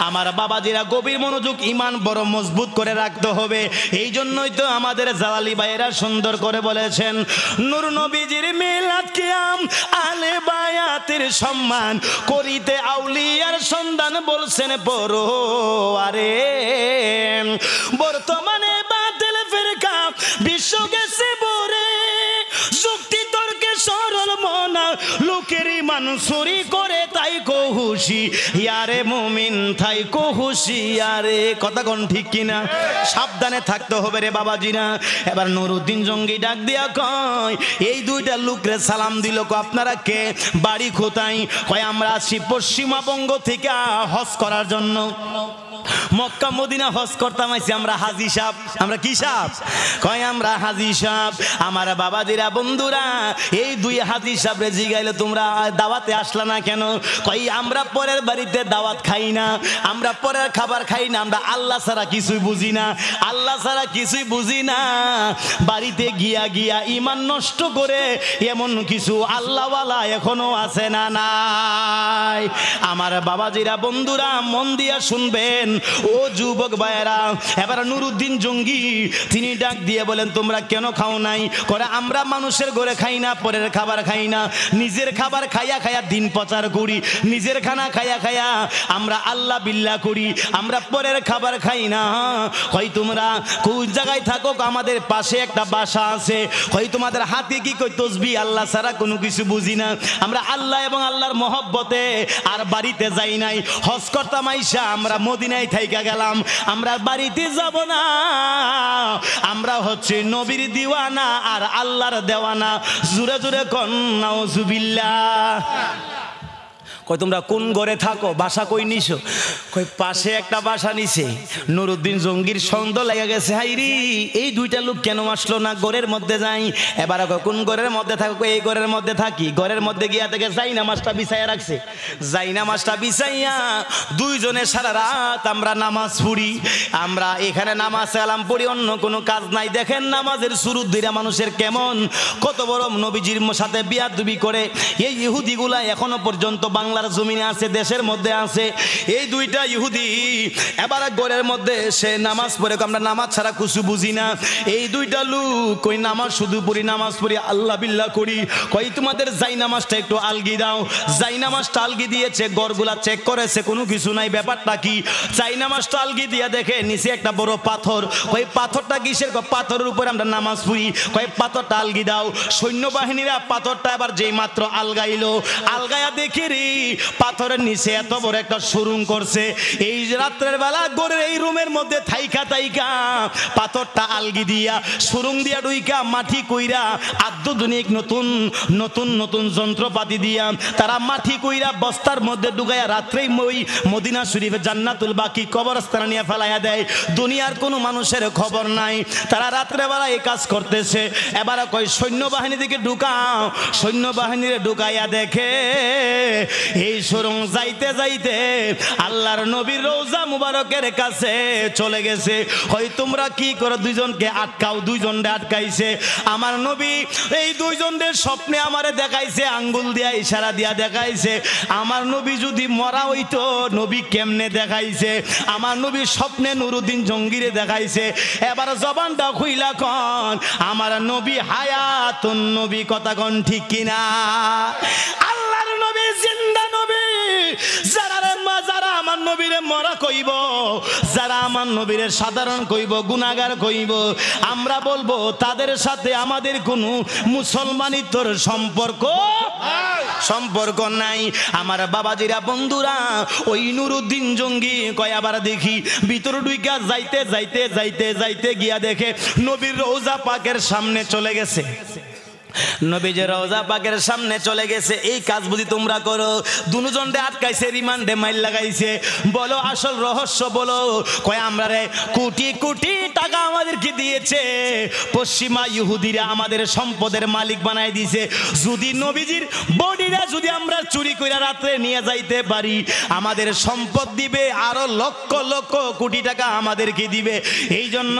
আমার বাবাজিরা গভীর মনোযোগ, ইমান বড় মজবুত করে রাখতে হবে। এই জন্যই তো আমাদের জালালি ভাইয়েরা সুন্দর করে বলেছেন নূর নবীজির মিলাদ কিয়াম আলে বায়াতের সম্মান করিতে আউলিয়ার সন্ধান বলছেন পড়ো আরে। বর্তমানে বাতিল ফিরকা বিশ্ব গেছে বরে, যুক্তি তর্কে সরল মনা লোকের ইমান চুরি করে তাই কহুশি ইয়ারে মুমিন তাই কহুশি ইয়ারে। কথা কোন ঠিক কিনা? সাবধানে থাকতে হবে রে বাবাজিরা। এবার নুরুদ্দিন জঙ্গি ডাক দিয়া কয় এই দুইটা লোকরে সালাম দিল, আপনারা কে, বাড়ি কোথায়? কয় আমরা আসি পশ্চিমবঙ্গ থেকে হজ করার জন্য। মক্কা মদিনা হজ করতাম আইছি আমরা হাজী সাহেব। আমরা কি সাহেব? কয় আমরা হাজী সাহেব। আমার বাবাজিরা বন্ধুরা এই দুই হাজী সাহেবরে জিগাইলো তোমরা দাওয়াতে আসলা না কেন? কই আমরা পরের বাড়িতে দাওয়াত খাই না, আমরা পরের খাবার খাই না, আমরা আল্লাহ ছাড়া কিছুই বুঝি না, আল্লাহ ছাড়া কিছুই বুঝি না। বাড়িতে গিয়া গিয়া ইমান নষ্ট করে এমন কিছু আল্লাহওয়ালা এখনো আছে না নাই? আমার বাবাজিরা বন্ধুরা মন দিয়া শুনবেন ও যুবক ভাইয়েরা। এবার নুরুদ্দিন জঙ্গি তিনি ডাক দিয়ে বলেন তোমরা কেন খাও নাই? করে আমরা মানুষের ঘরে খাই না, পরের খাবার খাই না, নিজের খাবার খাইয়া খাইয়া দিন প্রচার করি, নিজের খানা খাইয়া খাইয়া আমরা আল্লাহ বিল্লাহ করি, আমরা পরের খাবার খাই না। কই তোমরা কোন জায়গায় থাকো? আমাদের পাশে একটা বাসা আছে। কই তোমাদের হাতে কি? কই তসবিহ, আল্লাহ ছাড়া কোনো কিছু বুঝি না, আমরা আল্লাহ এবং আল্লাহর মহব্বতে আর বাড়িতে যাই নাই। হজ করতাম আইসা আমরা মদিনায় থাইকা গেলাম, আমরা বাড়িতে যাব না, আমরা হচ্ছে নবীর দিওয়ানা আর আল্লাহর দেওয়ানা। জোরে জোরে কোন নাউজুবিল্লাহ। কই তোমরা কোন ঘরে থাকো? বাসা কই নিছো? কই পাশে একটা বাসা নিছে। নুরুদ্দিন জঙ্গির সন্দেহ লেগে গেছে, হাইরি এই দুইটা লোক কেন আসলো না? ঘরের মধ্যে যাই। এবার কোন ঘরের মধ্যে থাকো? এই ঘরের মধ্যে থাকি। ঘরের মধ্যে গিয়া থেকে যাই নামাজটা বিছাইয়া রাখছে। যাই নামাজটা বিছাইয়া দুইজনে সারা রাত আমরা নামাজ পড়ি। আমরা এখানে নামাজ কালাম পড়ি, অন্য কোনো কাজ নাই। দেখেন নামাজের শুরুর দিরা মানুষের কেমন, কত বড় নবীজির সাথে বিয়াদবি করে। এই ইহুদিগুলা এখনো পর্যন্ত বাংলার জমিনে আছে, দেশের মধ্যে আছে। এই দুইটা ইহুদি এবার ঘরের মধ্যে সে নামাজ পড়ে, আমরা নামাজ ছাড়া কিছু বুঝি না। এই দুইটা লোক কই নামাজ শুধু পড়ি, নামাজ পড়ি, আল্লাহ বিল্লাহ করি। কই তোমাদের যাই নামাজটা একটু আলগি দাও। যাই নামাজটা আলগি দিয়েছে, ঘরগুলা চেক করেছে, কোনো কিছু নাই। ব্যাপারটা কি? যাই নামাজটা আলগি দিয়া দেখে নিচে একটা বড় পাথর। কই পাথরটা কিসের? পাথরের উপরে আমরা নামাজ পড়ি। কই পাথরটা আলগি দাও। সৈন্যবাহিনীরা পাথরটা এবার যেই মাত্র আলগাইলো, আলগায়া দেখে রে পাথরের নিচে এত বড় একটা সুরুং করছে। এই রাত্রের বেলা ঘরের এই রুমের মধ্যে থাইকা থাইকা পাথরটা আলগি দিয়া সুরুং দিয়া ডুইকা মাটি কইরা আধুনিক নতুন নতুন নতুন যন্ত্রপাতি দিয়া তারা মাটি কইরা বস্তার মধ্যে ঢুকাইয়া রাত্রেই ওই মদিনা শরীফে জান্নাতুল বাকি কবরস্থানে নিয়ে ফেলাইয়া দেয়। দুনিয়ার কোনো মানুষের খবর নাই, তারা রাত্রেবেলা এই কাজ করতেছে। এবার কয় সৈন্যবাহিনী দিকে ঢুকাও। সৈন্যবাহিনীরে ঢুকাইয়া দেখে এই সুরং যাইতে যাইতে আল্লাহর নবীর রওজা মুবারকের কাছে চলে গেছে। হয় তোমরা কি করো, দুইজনকে আটকাও। দুইজনকে আটকাইছে আমার নবী। এই দুইজনের স্বপ্নে আমারে দেখাইছে, আঙ্গুল দিয়া ইশারা দিয়া দেখাইছে। আমার নবী যদি মরা হইতো, নবী কেমনে দেখাইছে? আমার নবী স্বপ্নে নুরুদ্দিন জঙ্গিরে দেখাইছে। এবার জবানটা খুইলা কন, আমার নবী হায়াতুন নবী, কথা কন ঠিক কিনা? আল্লাহর নবী জিন্দা নবী। যারা আমার নবীরে মরা কইব, যারা আমার নবীরে সাধারণ কইব, গুনাহগার কইব, আমরা বলবো তাদের সাথে আমাদের কোনো মুসলমানিত্বর সম্পর্ক নাই। আমার বাবাজিরা, বন্ধুরা, ওই নুরুদ্দিন জঙ্গি কয় আবার দেখি ভিতরে ঢুইকা যাইতে যাইতে যাইতে যাইতে গিয়া দেখে নবীর রওজা পাকের সামনে চলে গেছে। নবীজি রওজা পাকের সামনে চলে গেছে। এই কাজ বুঝি তোমরা করো? দুজনকে আটকাইছে, রিমান্ডে মাইল লাগাইছে। বলো আসল রহস্য বলো। কয় আমরা রে কোটি কোটি টাকা আমাদেরকে দিয়েছে পশ্চিমা ইহুদিরা, আমাদের সম্পদের মালিক বানাই দিয়েছে। যদি নবীজির বডিটা যদি আমরা চুরি করে রাত্রে নিয়ে যাইতে পারি, আমাদের সম্পদ দিবে, আরো লক্ষ লক্ষ কোটি টাকা আমাদেরকে দিবে। এই জন্য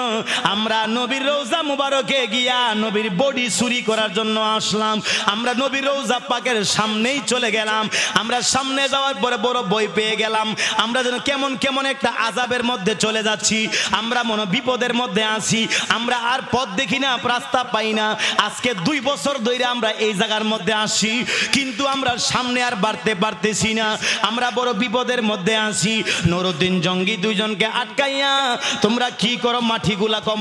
আমরা নবীর রওজা মুবারকে গিয়া নবীর বডি চুরি করার জন্য আসলাম। আমরা নবীর রওজা পাকের সামনেই চলে গেলাম। আমরা সামনে যাওয়ার পরে বড় ভয় পেয়ে গেলাম। আমরা যেন কেমন কেমন একটা আযাবের মধ্যে চলে যাচ্ছি, আমরা মনে বিপদের মধ্যে আছি। আমরা আর পথ দেখি না, রাস্তা পাই না। আজকে 2 বছর ধরে আমরা এই জায়গার মধ্যে আসি, কিন্তু আমরা সামনে আর বাড়তে পারতেছি না। আমরা বড় বিপদের মধ্যে আছি। নুরুদ্দিন জঙ্গি দুইজনকে আটকাইয়া তোমরা কি করো?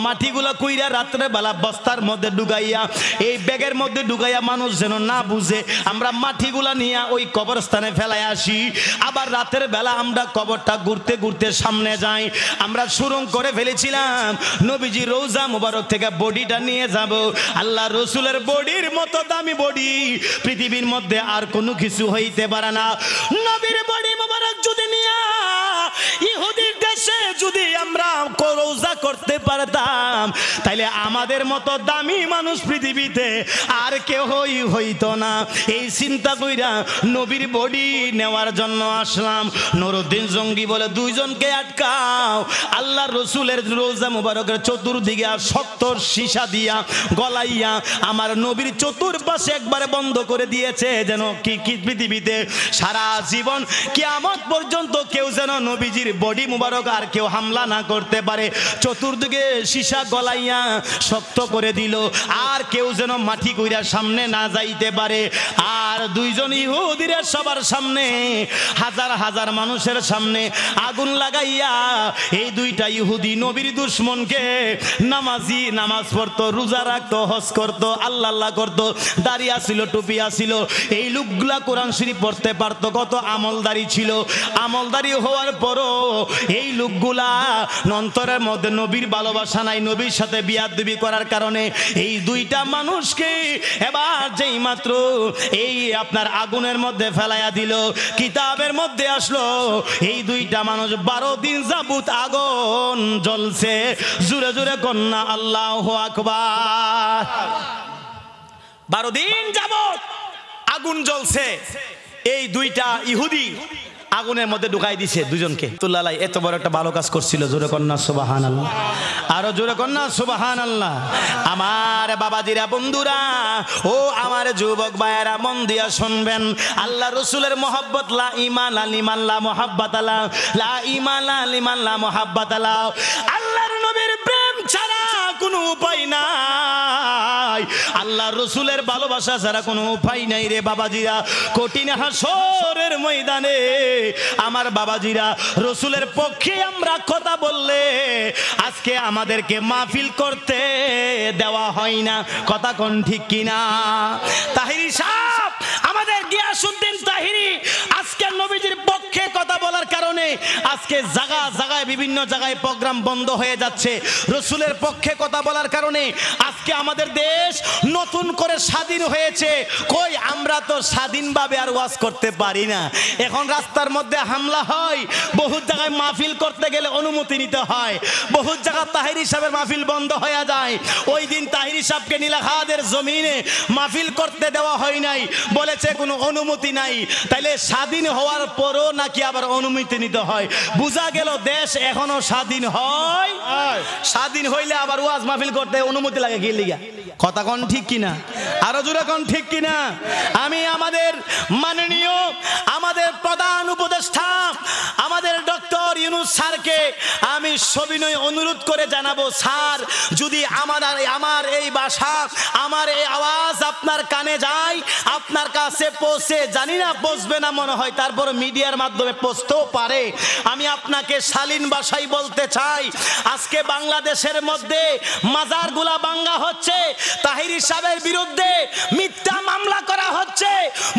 মাটিগুলা কইরা রাত্রে বেলা বস্তার মধ্যে ঢুকাইয়া, এই ব্যাগের মধ্যে ঢুকাইয়া, মানুষ যেন না বুঝে, আমরা মাটিগুলা নিয়ে ওই কবরস্থানে ফেলাই আসি। আবার রাতের বেলা আমরা কবরটা ঘুরতে ঘুরতে সামনে যাই। আমরা সুরং করে ফেলেছিলাম নবীজি রওজা মুবারক থেকে বডিটা নিয়ে যাব। আল্লাহ রসুলের বডির মতো দামি বডি পৃথিবীর মধ্যে আর কোনো কিছু হইতে পারে না। নবীর বডি মুবারক যদি নিয়ে ইহুদির দেশে যদি আমরা রওজা করতে পারতাম, তাইলে আমাদের মতো দামি মানুষ পৃথিবীতে আর কেউ হইতো না। এই চিন্তা কইরা নবীর বডি নেওয়ার জন্য আসলাম। নুরুদ্দিন জঙ্গি বলে দুইজনকে আটকাও। আল্লাহ রসুলের রওজা মুবারকের চতুর্দিকে শক্ত সীসা দিয়া গলাইয়া আমার নবীর চতুর্পাশে একবারে বন্ধ করে দিয়েছে, যেন কি পৃথিবীতে সারা জীবন কিয়ামত পর্যন্ত কেউ যেন নবীজির বডি মুবারক আর কেউ হামলা না করতে পারে। চতুর্দিকে সীসা গলাইয়া শক্ত করে দিল, আর কেউ যেন মাটি কইরা সামনে না যাইতে পারে। আর দুইজন ইহুদিরা সবার সামনে, হাজার হাজার মানুষের সামনে আগুন লাগাইয়া এই দুইটা ইহুদি নবীর দুশমনকে, নামাজি, নামাজ পড়তো, রোজা রাখতো, হজ করতো, আল্লাহ আল্লাহ করতো, দাড়ি আসিল, টুপি আসিল। এই লোকগুলা কোরআন শরীফ পড়তে পারতো, কত আমলদারি ছিল। আমলদারি হওয়ার পরও এই লোকগুলা অন্তরের মধ্যে নবীর ভালোবাসা নাই। নবীর সাথে বিয়াদবি করার কারণে এই দুইটা মানুষকে এবার যেই মাত্র এই আপনার আগুনের মধ্যে ফেলাইয়া দিল, কিতাবের মধ্যে আসলো এই দুইটা মানুষ 12 দিন যাবত আগুন জ্বলছে। জোরে জোরে কন্যা আল্লাহু আকবার। 12 দিন যাবত আগুন জ্বলছে। এই দুইটা ইহুদি আগুনের মধ্যে ঢুকাই দিছে দুজনকে। তুল্লাহ এত বড় একটা ভালো কাজ করছিল। জোরে কন্যা সুবহানাল্লাহ, আরো জোরে কন্যা সুবহানাল্লাহ। আমার বাবাজিরা, বন্ধুরা, ও আমার যুবক ভাইয়েরা, মন দিয়া শুনবেন। আল্লাহ রসুলের মহব্বত, লা ঈমান লিমান লা মুহাব্বাত লা, লা ঈমান লিমান লা মুহাব্বাত লা। আল্লাহর নবীর প্রেম ছাড়া কোনো উপায় নাই। আল্লাহ রসুলের ভালোবাসা ছাড়া কোনো উপায় নাই রে বাবাজিরা। কঠিন হাসরের ময়দানে আমার বাবাজিরা, রসুলের পক্ষে আমরা কথা বললে আজকে আমাদেরকে মাহফিল করতে দেওয়া হয় না। কথা কোন ঠিক কিনা? তাহিরি সাহেব, আমাদের গিয়াসউদ্দিন তাহিরি আজকে নবীজির পক্ষে কথা বলার কারণে আজকে জায়গা জায়গায় জায়গায় বিভিন্ন জায়গায় প্রোগ্রাম বন্ধ হয়ে যাচ্ছে রসুলের পক্ষে কথা বলার কারণে। আজকে আমাদের দেশ নতুন করে স্বাধীন হয়েছে, কই আমরা তো স্বাধীনভাবে আর ওয়াজ করতে পারি না। এখন রাস্তার মধ্যে হামলা হয়, বহু জায়গায় মাহফিল করতে গেলে অনুমতি নিতে হয়, বহু জায়গায় তাহিরি সাহেবের মাহফিল বন্ধ হয়ে যায়। ওই দিন তাহিরি সাহেবকে নীলাখাদের জমিনে মাহফিল করতে দেওয়া হয় নাই, বলেছে কোনো অনুমতি নাই। তাইলে স্বাধীন হওয়ার পরও নাকি আবার অনুমতি নিতে হয়। বোঝা গেল দেশ এখনো স্বাধীন হয়, স্বাধীন হইলে আবার ওয়াজ মাহফিল করতে অনুমতি লাগে কি লিগা? কথা কোন ঠিক কিনা? আরো জোরে কোন ঠিক কিনা? আমি আমাদের মাননীয় আমাদের প্রধান উপদেষ্টা আমাদের ডক্টর ইউনূস স্যারকে আমি সবিনয় অনুরোধ করে জানাবো, স্যার যদি আমার এই ভাষা আমার এই আওয়াজ আপনার কানে যায়, আপনার কাছে পৌঁছে, জানি না পৌঁছবে না মনে হয়, তারপর মিডিয়ার মাধ্যমে পৌঁছতেও পারে। আমি আপনাকে শালীন ভাষায় বলতে চাই, আজকে বাংলাদেশের মধ্যে মাজারগুলা ভাঙা হচ্ছে, তাহিরি সাহেবের বিরুদ্ধে মিথ্যা মামলা করা হচ্ছে,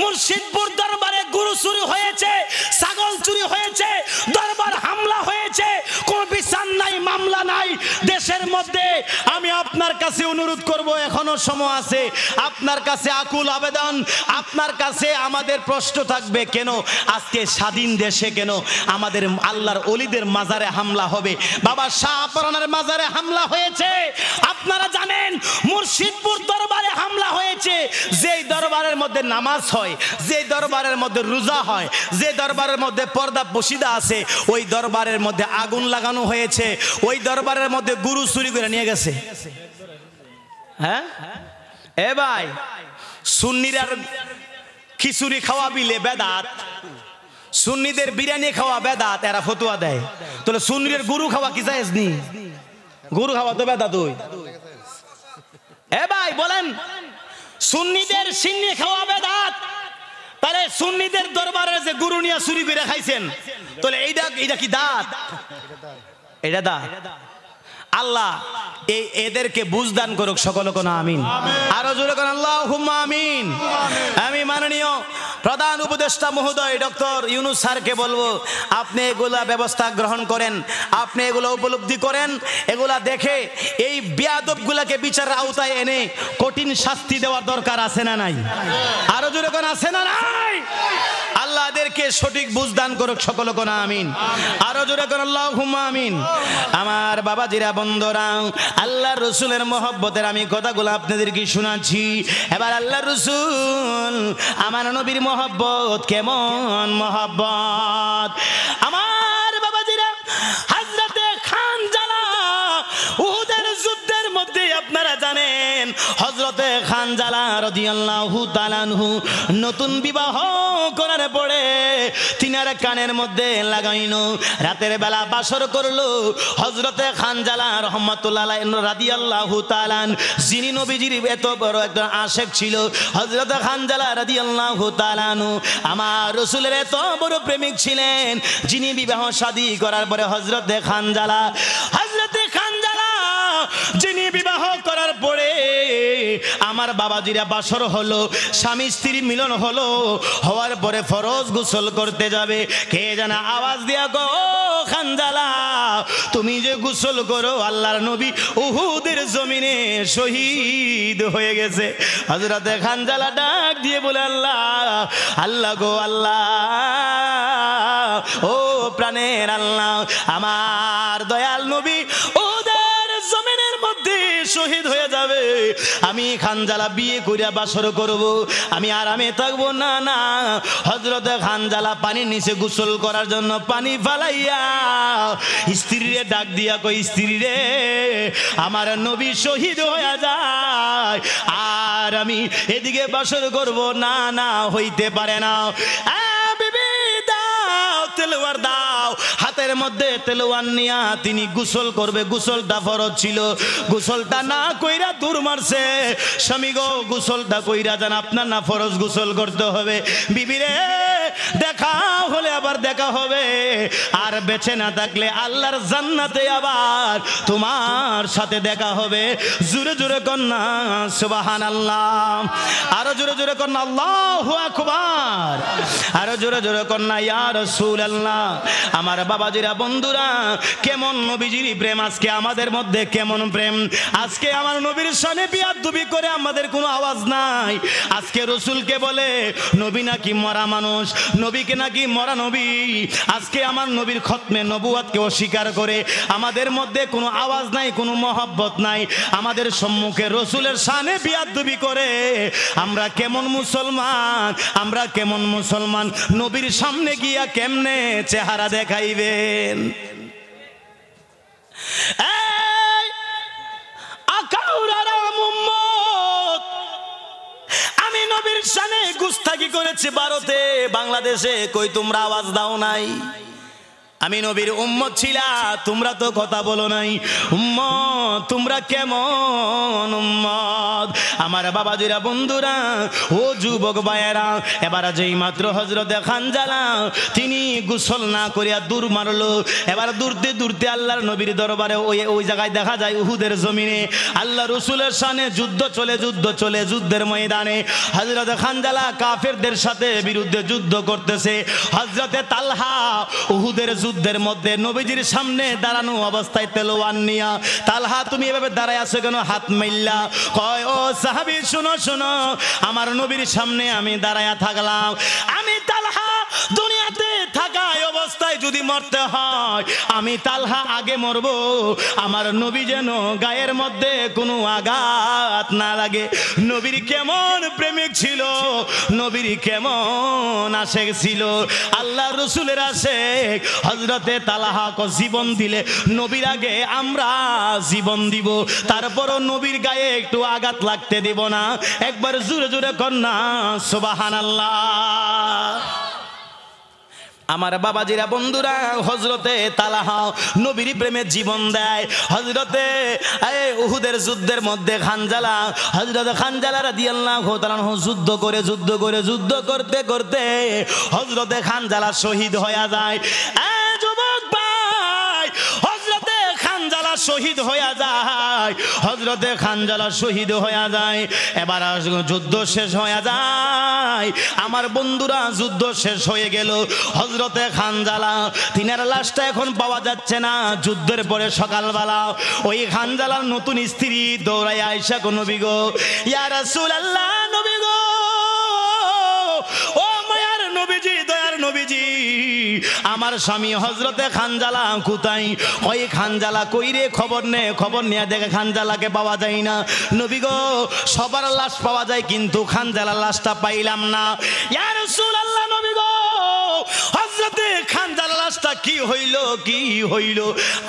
মুর্শিদপুর দরবারে গরু চুরি হয়েছে, ছাগল চুরি হয়েছে, দরবার হামলা হয়েছে, কোন বিচার নাই, মামলা নাই দেশের মধ্যে। আমি আপনার কাছে অনুরোধ করব, এখনো সময় আছে, আপনার কাছে আকুল আবেদন, আপনার কাছে আমাদের প্রশ্ন থাকবে, কেন আজকে স্বাধীন দেশে কেন আমাদের আল্লাহর ওলিদের মাজারে হামলা হবে? বাবা শাহপরানের মাজারে হামলা হয়েছে, আপনারা জানেন মুর্শিদপুর দরবারে হামলা হয়েছে। যেই দরবারের মধ্যে নামাজ হয়, যে দরবারের মধ্যে রোজা হয়, যে দরবারের মধ্যে পর্দা বসিদা আছে, ওই দরবারের মধ্যে আগুন লাগানো হয়েছে, ওই দরবারের মধ্যে গরু চুরি করে নিয়ে গেছে। হ্যাঁ এ ভাই, সুন্নিরার খিচুড়ি খাওয়া বিলে বেদাত, সুন্নিদের বিরিয়ানি খাওয়া বেদাত, এরা ফতুয়া দেয়। তাহলে সুন্নিদের গরু খাওয়া কি জায়েজ নি? গরু খাওয়া তো বেদাত। ওই এ ভাই বলেন, সুন্নিদের সিন্নি খাওয়া বেদাত, তাহলে সুন্নিদের দরবারে যে গরু নিয়ে চুরি করে খাইছেন, তাহলে এইটা কি দাঁত? এটা দাঁত। আল্লাহ এদেরকে বুঝদান করুক, সকল কোন আমিন। আরো জোরে কোন আল্লাহুম্মা আমিন। আমি মাননীয় প্রধান উপদেষ্টা মহোদয় ডক্টর ইউনূস স্যারকে বলবো, আপনি এগুলা ব্যবস্থা গ্রহণ করেন, আপনি এগুলো উপলব্ধি করেন, এগুলা দেখে এই বেয়াদবগুলাকে বিচারের আওতায় এনে কঠিন শাস্তি দেওয়ার দরকার আছে না নাই? আরো জোরে কোন আছে না নাই? আল্লাহ এদেরকে সঠিক বুঝদান করুক, সকল কোন আমিন। আরো জোরে কোন আল্লাহুম্মা আমিন। আমার বাবাজিরা, বন্ধুরা, আল্লাহ রসুলের মহব্বতের আমি কথাগুলো আপনাদেরকে শোনাচ্ছি। এবার আল্লাহ রসুল আমার নবীর মহব্বত কেমন মহব্বত। আমার বাবাজিরা, হযরতে খানজালা উহুদের যুদ্ধের মধ্যে আপনারা জানেন হযরতে খানজালা রাদিয়াল্লাহু তাআলা আনহু নতুন বিবাহ করার পরে তিনার কানের মধ্যে লাগাইনো, রাতের বেলা বাসর করলো। হযরতে খানজালা রাহমাতুল্লাহ আলাইহি রাদিয়াল্লাহু তাআলা, যিনি নবীজির এত বড় একজন আশিক ছিল, হযরতে খানজালা রাদিয়াল্লাহু তাআলা আমার রাসূলের এত বড় প্রেমিক ছিলেন, যিনি বিবাহ শাদী করার পরে হযরতে খানজালা যিনি বিবাহ করার পরে আমার বাবাজিরা বাসর হলো, স্বামী স্ত্রী মিলন হলো, হওয়ার পরে ফরজ গোসল করতে যাবে, কে জানা আওয়াজ দিয়া গো খানজালা তুমি যে গোসল করো, আল্লাহর নবী উহুদের জমিনে শহীদ হয়ে গেছে। হযরতে খানজালা ডাক দিয়ে বলে, আল্লাহ আল্লাহ গো আল্লাহ, ও প্রাণের আল্লাহ, আমার দয়াল নবী জমিনের মধ্যে শহীদ হয়ে যাবে, আমি খানজালা বিয়ে করিয়া বাসর করব, আমি আরামে থাকবো না। না, হযরতে খানজালা পানির নিচে গোসল করার জন্য পানি ফালাইয়া স্ত্রীরে ডাক দিয়া কই, স্ত্রী রে আমার নবী শহীদ হয়ে যায়, আর আমি এদিকে বাসর করব না, না হইতে পারে না। বিবি দাও, তেলোয়ার দাও। হাতের মধ্যে তেলোয়ার নিয়া তিনি গোসল করবে, গোসলটা ফরজ ছিল, গোসলটা না কইরা দূর মারছে। স্বামী গো গোসলটা কইরা যান, আপনার না ফরজ গোসল করতে হবে। বিবি রে দেখা হলে আবার দেখা হবে, আর বেঁচে না থাকলে আল্লাহর জান্নাতে আবার তোমার সাথে দেখা হবে। জোরে জোরে কন্যা সুবহানাল্লাহ, আরো জোরে জোরে কন্যা আল্লাহু আকবার, আরো জোরে জোরে কন্যা ইয়া রাসূলুল্লাহ। আমার বাবাজিরা বন্ধুরা, কেমন নবীজির প্রেম আজকে আমাদের মধ্যে, কেমন প্রেম আজকে আমার নবীর শানে বিয়াদবি করে আমাদের কোনো আওয়াজ নাই। আজকে রসুলকে বলে নবী নাকি মরা মানুষ, নবীকে নাকি মরা নবী। আজকে আমার নবীর খতমে নবুয়াতকে অস্বীকার করে আমাদের মধ্যে কোনো আওয়াজ নাই, কোনো মহব্বত নাই। আমাদের সম্মুখে রসুলের শানে বিয়াদবি করে আমরা কেমন মুসলমান, আমরা কেমন মুসলমান? নবীর সামনে গিয়া কেমনে চেহারা দেখাইবেন? আমি নবীর শানে গুস্তাখি করেছি ভারতে, বাংলাদেশে, কই তোমরা আওয়াজ দাও নাই? আমি নবীর উম্মত ছিলা, তোমরা তো কথা বলো নাই। উম্মত তোমরা কেমন উম্মত? আমার বাবাজিরা বন্ধুরা, ও যুবক ভাইয়েরা, এবার যেই মাত্র হযরতে খানজালা তিনি গোসল না করিয়া দূর মারলো, এবার দূরতে দূরতে আল্লাহর নবীর দরবারে ওই জায়গায় দেখা যায় উহুদের জমিনে আল্লাহ রসুলের শানে যুদ্ধ চলে, যুদ্ধের ময়দানে হযরতে খানজালা কাফেরদের সাথে বিরুদ্ধে যুদ্ধ করতেছে। হযরতে তালহা উহুদের যুদ্ধের মধ্যে নবীজির সামনে দাঁড়ানো অবস্থায় তেলোয়ার নিয়া, তালহা তুমি এভাবে দাঁড়ায় আছো কেন? হাত মাইল্লা কয়, ও সাহাবী শোনো শোনো, আমার নবীর সামনে আমি দাঁড়ায়া থাকলাম, আমি তালহা দুনিয়াতে থাকায় অবস্থায় যদি মরতে হয় আমি তালহা আগে মরবো, আমার নবী যেন গায়ের মধ্যে কোনো আঘাত না লাগে। নবীর কেমন প্রেমিক ছিল, নবীর কেমন আশেক ছিল, আল্লাহ রসুলের আশেক। হযরতে তালহা জীবন দিলে নবীর আগে আমরা জীবন দিব, তারপরও নবীর গায়ে একটু আঘাত লাগতে দিব না। একবার জোরে জোরে কন্যা সুবহানাল্লাহ। আমার বাবাজিরা বন্ধুরা, হযরতে তালহা নবীর প্রেমে জীবন দেয়। হযরতে উহুদের যুদ্ধের মধ্যে হযরতে খানজালা রাদিয়াল্লাহু তাআলা যুদ্ধ করতে করতে হযরতে খানজালা শহীদ হয়ে যায়। যুবক ভাই, হযরতে খানজালা শহীদ হয়ে যায়, হযরতে খানজালা শহীদ হয়ে যায়। এবার যুদ্ধ শেষ হয়ে যায়। আমার বন্ধুরা, যুদ্ধ শেষ হয়ে গেল। হযরতে খানজালা তিনার লাশটা এখন পাওয়া যাচ্ছে না। যুদ্ধের পরে সকালবেলা ওই খানজালার নতুন স্ত্রী দৌড়ায় আয়েশা গো, নবী গো, ইয়া রাসূলুল্লাহ, নবী গো, ও মায়ার নবীজি, দয়ার নবীজি, আমার স্বামী হযরতে খানজালা কোথায়? ওই খানজালা কই রে? খবর নিয়ে দেখে খানজালাকে পাওয়া যায় না। নবী গো, সবার লাশ পাওয়া যায় কিন্তু খানজালার লাশটা পাইলাম না। ইয়া রাসূলুল্লাহ, নবী গো, হযরতে খানজালার লাশটা কি হইল?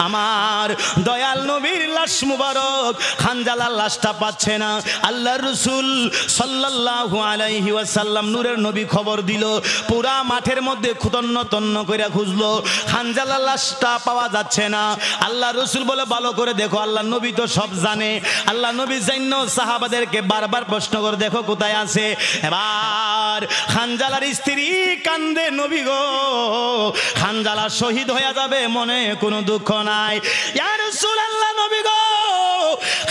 আমার দয়াল নবীর লাশ মুবারক খানজালার লাশটা পাচ্ছে না। আল্লাহর রাসূল সাল্লাল্লাহু আলাইহি ওয়াসাল্লাম নূরের নবী খবর দিল, পুরা মাঠের মধ্যে তন্ন করে খুঁজলো, খানজালার লাশটা পাওয়া যাচ্ছে না। আল্লাহ রাসূল বলে, ভালো করে দেখো। আল্লাহ নবী তো সব জানে। আল্লাহ নবী জান্য সাহাবাদেরকে বারবার প্রশ্ন করে, দেখো কোথায় আছে। এবার খানজালার স্ত্রী কান্দে, নবী গো, খানজালা শহীদ হয়ে যাবে, মনে কোনো দুঃখ নাই। ইয়া রাসূলুল্লাহ, নবী গো,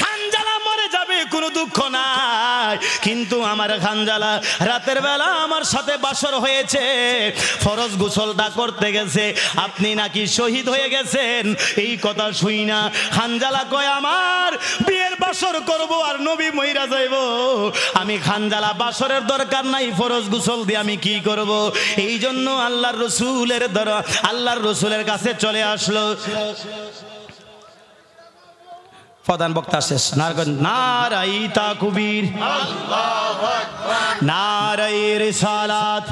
খানজালা মরে যাবে, কোনো দুঃখ নাই, কিন্তু আমার খানজালা রাতের বেলা আমার সাথে বাসর হয়েছে, ফরজ গোসলটা করতে গেছে, আপনি নাকি শহীদ হয়ে গেছেন। এই কথা শুই না খানজালা কয়, আমার বিয়ের বাসর করব আর নবী মইরা যাইব, আমি খানজালা বাসরের দরকার নাই, ফরজ গোসল দিয়ে আমি কি করব। এই জন্য আল্লাহর রসুলের কাছে চলে আসলো। প্রধান বক্তা শেষ। নারাই তাকবীর, নারাই রিসালাত,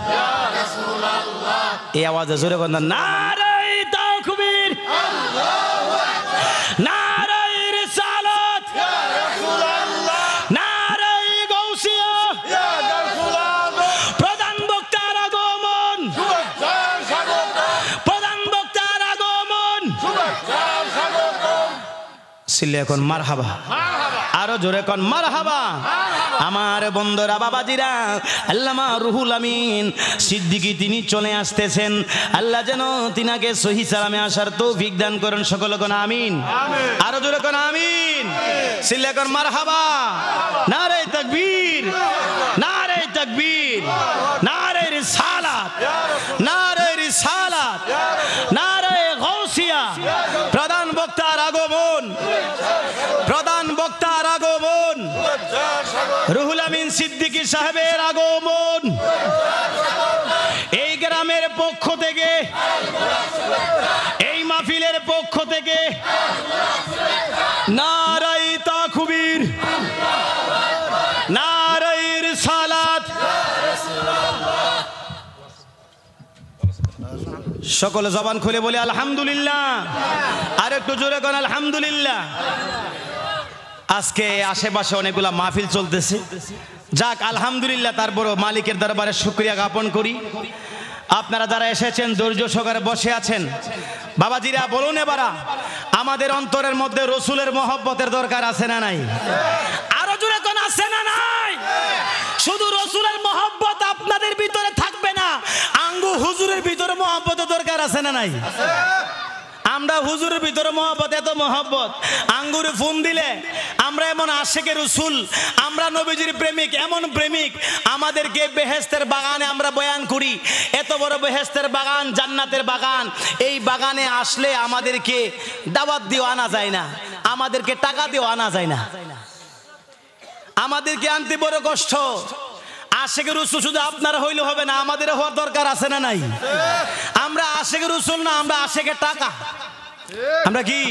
এই আওয়াজে জোরে বলেন, নারাই তাকবীর, নারাই রিসালাত, নারাই গাউসিয়া। প্রধান বক্তার আগমন, প্রধান বক্তার আগমন। সিলে এখন মারহাবা। আরো জোরে কোন মারহাবা। আমার বন্ধুরা বাবাজিরা, আল্লামা রুহুল আমিন সিদ্দিকী তিনি চলে আসতেছেন। আল্লাহ যেন তিনাকে সহি সালামে আসার তৌফিক দান করেন। সকলে কোন আমিন। আরো জোরে কোন আমিন। সিল্লে কোন মারহাবা। নারে তাকবীর, নারে তাকবীর, নারে রিসালাত, নারে রিসালাত, নারে গাউসিয়া। প্রধান বক্তার আগমন, প্রধান বক্তার আগমন, রুহুল আমিন সিদ্দিকী সাহেবের আগমন। এই গ্রামের পক্ষ থেকে, এই মাহফিলের পক্ষ থেকে নারায়ে তাকবীর, নারায়ে রিসালাত। সকলে জবান খুলে বলে আলহামদুলিল্লাহ। আর একটু জোরে কোন আলহামদুলিল্লাহ। আজকে আশেপাশে অনেকগুলা মাহফিল চলতেছে, যাক আলহামদুলিল্লাহ। তারপরও মালিকের দরবারে শুকরিয়া জ্ঞাপন করি। আপনারা যারা এসেছেন ধৈর্য সহকারে বসে আছেন, বাবাজিরা বলুন এবারা আমাদের অন্তরের মধ্যে রসুলের মহব্বতের দরকার আছে না নাই? আরো জোরে কোন আছে না নাই? শুধু রসুলের মহব্বত আপনাদের ভিতরে থাকবে না, আঙ্গু হুজুরের ভিতরে মহব্বতের দরকার আছে না নাই? আমরা হুজুরের ভিতরে মহব্বত, এত মহব্বত আঙ্গুরে ফোন দিলে আমরা এমন আশেকে রসুল, আমরা নবীজির প্রেমিক, এমন প্রেমিক আমাদেরকে বেহেশতের বাগানে আমরা বয়ান করি। এত বড় বেহেশতের বাগান, জান্নাতের বাগান, এই বাগানে আসলে আমাদেরকে দাওয়াত দিয়েও আনা যায় না, আমাদেরকে টাকা দিয়েও আনা যায় না, আমাদেরকে আনতে বড় কষ্ট। আশেকে রসুল শুধু আপনারা হইলে হবে না, আমাদের হওয়ার দরকার আছে না নাই? আমরা আশেকে রসুল না, আমরা আশেকে টাকা। আমরা কি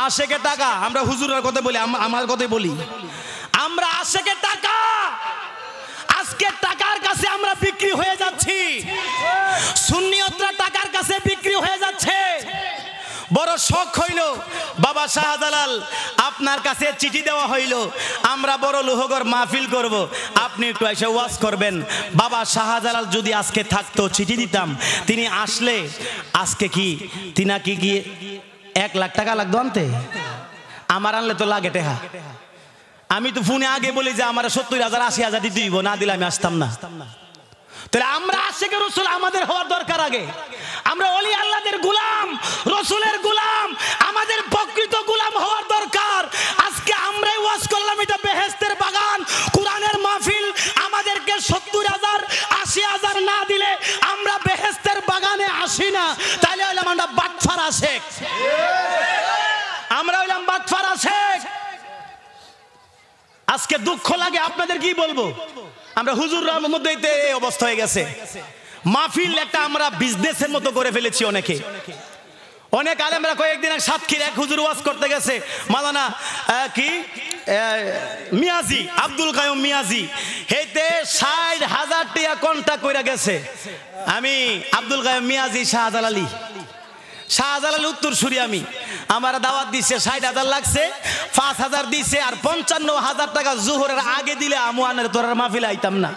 আশেকে টাকা? আমরা হুজুরের কথা বলি, আমার কথাই বলি, আমরা আশেকে টাকা। আজকে টাকার কাছে আমরা বিক্রি হয়ে যাচ্ছি, সুন্নিয়তরা টাকার কাছে বিক্রি হয়ে যাচ্ছে। বড় শখ হইল বাবা শাহজালাল, আপনার কাছে চিঠি দেওয়া হইল, আমরা বড় লোহগর মাহফিল করব, আপনি একটু এসে ওয়াজ করবেন। বাবা শাহজালাল যদি আজকে থাকতো, চিঠি দিতাম, তিনি আসলে আজকে কি তিনাকে কি 1 লাখ টাকা লাগতো আনতে? আমার আনলে তো লাগে টাকা। আমি তো ফোনে আগে বলি যে আমার 70,000 80,000 দিতে দিব, না দিলে আমি আসতাম না। তাহলে আমরা আশিকে রসুল আমাদের হওয়ার দরকার আগে। আমরা ওলি আল্লাহদের গোলাম, রসুলের গোলাম, আমাদের প্রকৃত গোলাম হওয়ার দরকার। আজকে আমরাই ওয়াজ করলাম এটা বেহেশতের বাগান, কোরআনের মাহফিল, আমাদেরকে 70,000 80,000 না দিলে আমরা বেহেশতের বাগানে আসি না। তাহলে হইলাম আমরা বাটফার আশেক, আমরা হইলাম বাটফার আশেক। আজকে দুঃখ লাগে, আপনাদের কি বলবো, আমরা হুজুররার মধ্যে এই অবস্থা হয়ে গেছে। মাহফিল একটা আমরা বিজনেসের মতো করে ফেলেছি। অনেক আলেমরা কয়েকদিন আগে সাতক্ষীর এক হুজুর ওয়াজ করতে গেছে, মাওলানা কি মিয়াজি, আব্দুল কাইয়ুম মিয়াজি, হেতে 60,000 টাকা কন্ট্রাক্ট কইরা গেছে। আমি আব্দুল কাইয়ুম মিয়াজি শাহজালাল উত্তর সুরি, আমার দাওয়াত দিছে, 60,000 লাগছে, 5,000 দিছে, আর 55,000 টাকা জোহরের আগে দিলে আমুয়ানের তোরার মাহফিলে আইতাম না।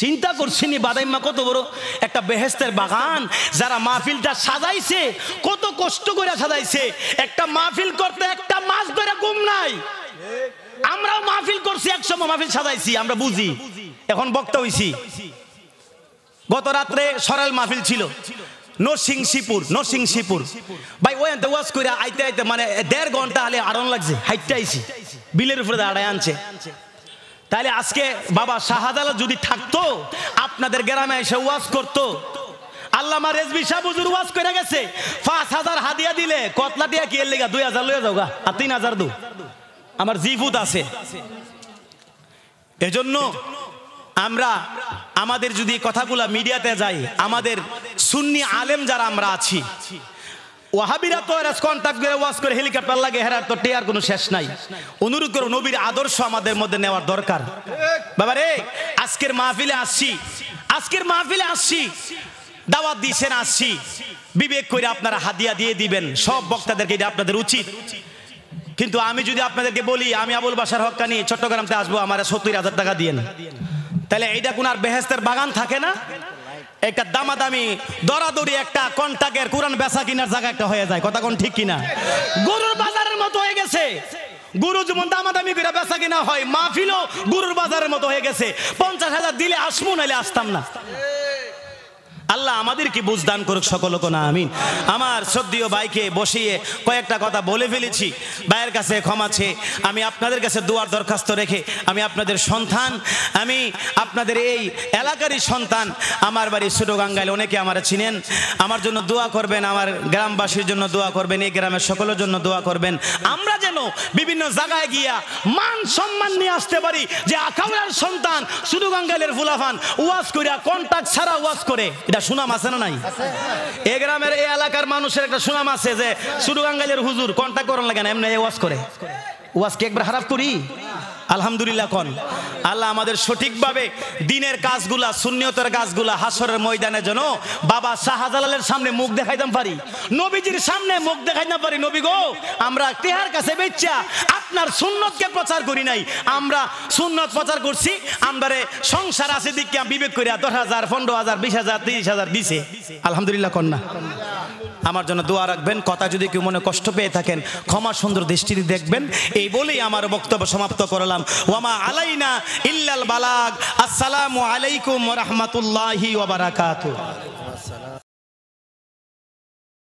চিন্তা করছিনি বাদাইম্মা কত বড় একটা বেহেশতের বাগান, যারা মাহফিলটা সাজাইছে কত কষ্ট করে সাজাইছে। একটা মাহফিল করতে একটা মাস ধরে ঘুম নাই। আমরাও মাহফিল করছি, একসময় মাহফিল সাজাইছি, আমরা বুঝি, এখন বক্তা হইছি। গত রাত্রে সরাল মাহফিল ছিল নরসিংশীপুর ভাই, ওই ওয়াজ করে আইতে আইতে মানে 1.5 ঘন্টা হলে আড়ন লাগছে, হাইটে আইছি, বিলের উপরে দাঁড়ায় আনছে। তাহলে আজকে বাবা শাহজালাল যদি থাকতো, আপনাদের গ্রামে এসে ওয়াজ করতো। আল্লামা রেজভী শাহ হুজুর ওয়াজ করে গেছে, 5,000 হাদিয়া দিলে কতলা দিয়া কি এর লেগা 2,000 লয়ে যাওগা, আর 3,000 দু আমার জিফুত আছে। এজন্য আমরা আমাদের যদি কথাগুলা মিডিয়াতে যাই, আমাদের সুন্নি আলেম যারা আমরা আছি, ওয়াহাবিরা তো কন্টাক্ট করে ওয়াজ করে হেলিকপ্টার লাগে, হেরার তো টেয়ার কোনো শেষ নাই। অনুরোধ করব, নবীর আদর্শ আমাদের মধ্যে নেওয়ার দরকার। বাবা রে, আজকের মাহফিলে আসছি, দাওয়াত দিয়েছেন, আসছি, বিবেক করে আপনারা হাদিয়া দিয়ে দিবেন, সব বক্তাদেরকে, এটা আপনাদের উচিত। কিন্তু আমি যদি আপনাদেরকে বলি আমি আবুল বাশার হক্কানি চট্টগ্রামতে আসবো, আমার 70,000 টাকা দিয়ে, তাহলে এইটা কোন আর বেহেশতের বাগান থাকে না? একটা দামাদামি দরাদরি একটা কন্টাক্টের কোরআন বেচা কিনার জায়গা একটা হয়ে যায়। কথা কোন ঠিক কিনা? গরুর বাজারের মতো হয়ে গেছে। গরু যেমন দামাদামি করে বেচা কিনা হয়, মাহফিলও গরুর বাজারের মতো হয়ে গেছে। 50,000 দিলে আসবো, নাইলে আসতাম না। আল্লাহ আমাদেরকে বুঝদান করুক, সকল কোনা আমিন। আমার শ্রদ্ধেয় ভাইকে বসিয়ে কয়েকটা কথা বলে ফেলেছি, ভাইয়ের কাছে ক্ষমা চেয়ে আমি আপনাদের কাছে দোয়ার দরখাস্ত রেখে, আমি আপনাদের সন্তান, আমি আপনাদের এই এলাকারই সন্তান। আমার বাড়ি ছোটগাঙ্গাইল, অনেকে আমার চিনেন। আমার জন্য দোয়া করবেন, আমার গ্রামবাসীর জন্য দোয়া করবেন, এই গ্রামের সকলের জন্য দোয়া করবেন। আমরা যেন বিভিন্ন জায়গায় গিয়া মান সম্মান নিয়ে আসতে পারি, যে আখাউড়ার সন্তান ছোটগাঙ্গাইলের ফুলাফান ওয়াজ করিয়া কন্টাক্ট ছাড়া ওয়াজ করে, এটা সুনাম আছে না নাই? এই গ্রামের এই এলাকার মানুষের একটা সুনাম আছে যে ছোটগাঙ্গাইলের হুজুর কন্টাক্ট করার লাগে না, এমনি ওয়াজ করে। ওয়াজ কি একবার খারাপ করি? আলহামদুলিল্লাহ কোন। আল্লাহ আমাদের সঠিকভাবে দিনের কাজগুলা, সুন্নিয়তের কাজগুলা হাসরের ময়দানে যেন বাবা শাহজালালের সামনে মুখ দেখাইতাম পারি, নবীজির সামনে মুখ দেখাইতাম পারি। নবী গো, আমরা তেহার কাছে বেচ্চা আপনার সুন্নতকে প্রচার করি নাই, আমরা সুন্নত প্রচার করছি। আমরারে সংসার আছে দিকে বিবেক করিয়া 10,000, 15,000, 20,000, 30,000 দিছে। আলহামদুলিল্লাহ কন্যা। আমার জন্য দোয়া রাখবেন। কথা যদি কেউ মনে কষ্ট পেয়ে থাকেন, ক্ষমা সুন্দর দৃষ্টিতে দেখবেন। এই বলেই আমার বক্তব্য সমাপ্ত করলাম। ওয়ামা আলাইনা ইল্লাল বালাগ। আসসালামু আলাইকুম ওয়া রাহমাতুল্লাহি ওয়া বারাকাতুহু।